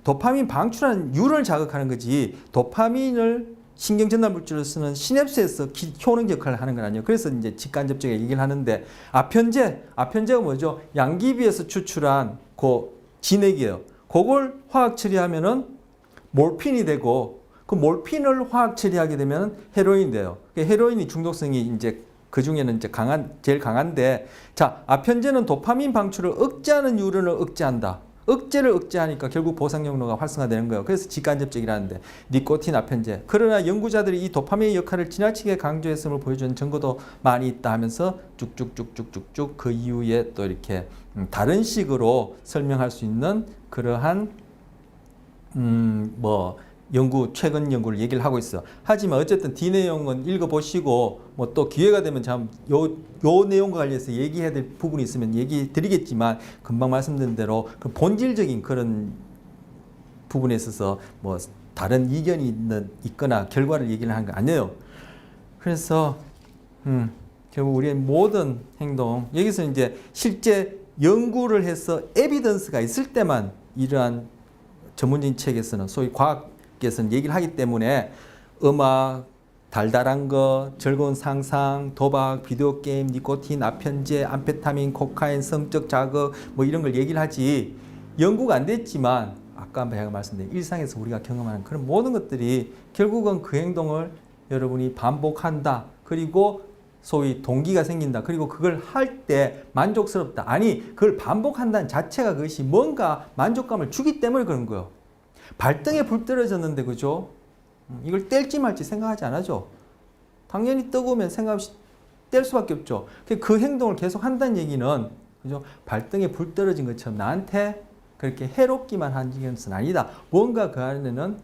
도파민 방출하는 뉴런을 자극하는 거지 도파민을 신경전달 물질로 쓰는 시냅스에서 효능 역할을 하는 건 아니에요. 그래서 이제 직간접적으로 얘기를 하는데 아편제가 뭐죠? 양귀비에서 추출한 그 진액이에요. 그걸 화학 처리하면은 몰핀이 되고 그 몰핀을 화학 처리하게 되면 헤로인이 돼요. 헤로인이 중독성이 이제 그 중에는 이제 제일 강한데, 자, 아편제는 도파민 방출을 억제하는 뉴런을 억제한다. 억제를 억제하니까 결국 보상 경로가 활성화되는 거예요. 그래서 직간접적이라는데 니코틴 아편제. 그러나 연구자들이 이 도파민의 역할을 지나치게 강조했음을 보여주는 증거도 많이 있다 하면서 쭉쭉쭉쭉쭉쭉 그 이후에 또 이렇게 다른 식으로 설명할 수 있는 그러한 최근 연구를 얘기를 하고 있어. 하지만 어쨌든 D 내용은 읽어보시고 뭐 또 기회가 되면 참 요 내용과 관련해서 얘기해야 될 부분이 있으면 얘기 드리겠지만 금방 말씀드린 대로 그 본질적인 그런 부분에 있어서 뭐 다른 이견이 있거나 결과를 얘기를 하는 거 아니에요. 그래서 결국 우리의 모든 행동 여기서 이제 실제 연구를 해서 에비던스가 있을 때만 이러한 전문적인 책에서는 소위 과학에서는 얘기를 하기 때문에 음악, 달달한 거, 즐거운 상상, 도박, 비디오 게임, 니코틴, 아편제, 암페타민, 코카인, 성적 자극 뭐 이런 걸 얘기를 하지 연구가 안 됐지만 아까 제가 말씀드린 일상에서 우리가 경험하는 그런 모든 것들이 결국은 그 행동을 여러분이 반복한다. 그리고 소위 동기가 생긴다. 그리고 그걸 할 때 만족스럽다. 아니 그걸 반복한다는 자체가 그것이 뭔가 만족감을 주기 때문에 그런 거예요. 발등에 불 떨어졌는데 그죠? 이걸 뗄지 말지 생각하지 않아죠. 당연히 뜨거우면 생각 없이 뗄 수밖에 없죠. 그 행동을 계속 한다는 얘기는 그죠? 발등에 불 떨어진 것처럼 나한테 그렇게 해롭기만 한 것은 아니다. 뭔가 그 안에는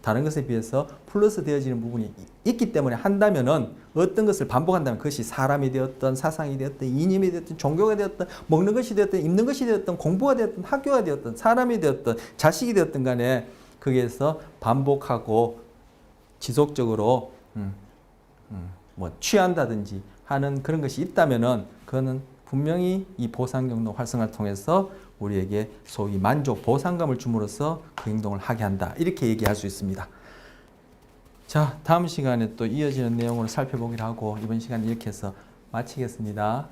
다른 것에 비해서 플러스 되어지는 부분이 있기 때문에 한다면은 어떤 것을 반복한다면 그것이 사람이 되었던 사상이 되었던 이념이 되었던 종교가 되었던 먹는 것이 되었던 입는 것이 되었던 공부가 되었던 학교가 되었던 사람이 되었던 자식이 되었던 간에 거기에서 반복하고 지속적으로 뭐 취한다든지 하는 그런 것이 있다면은 그거는 분명히 이 보상경로 활성화를 통해서 우리에게 소위 만족, 보상감을 줌으로써 그 행동을 하게 한다. 이렇게 얘기할 수 있습니다. 자, 다음 시간에 또 이어지는 내용으로 살펴보기로 하고 이번 시간 이렇게 해서 마치겠습니다.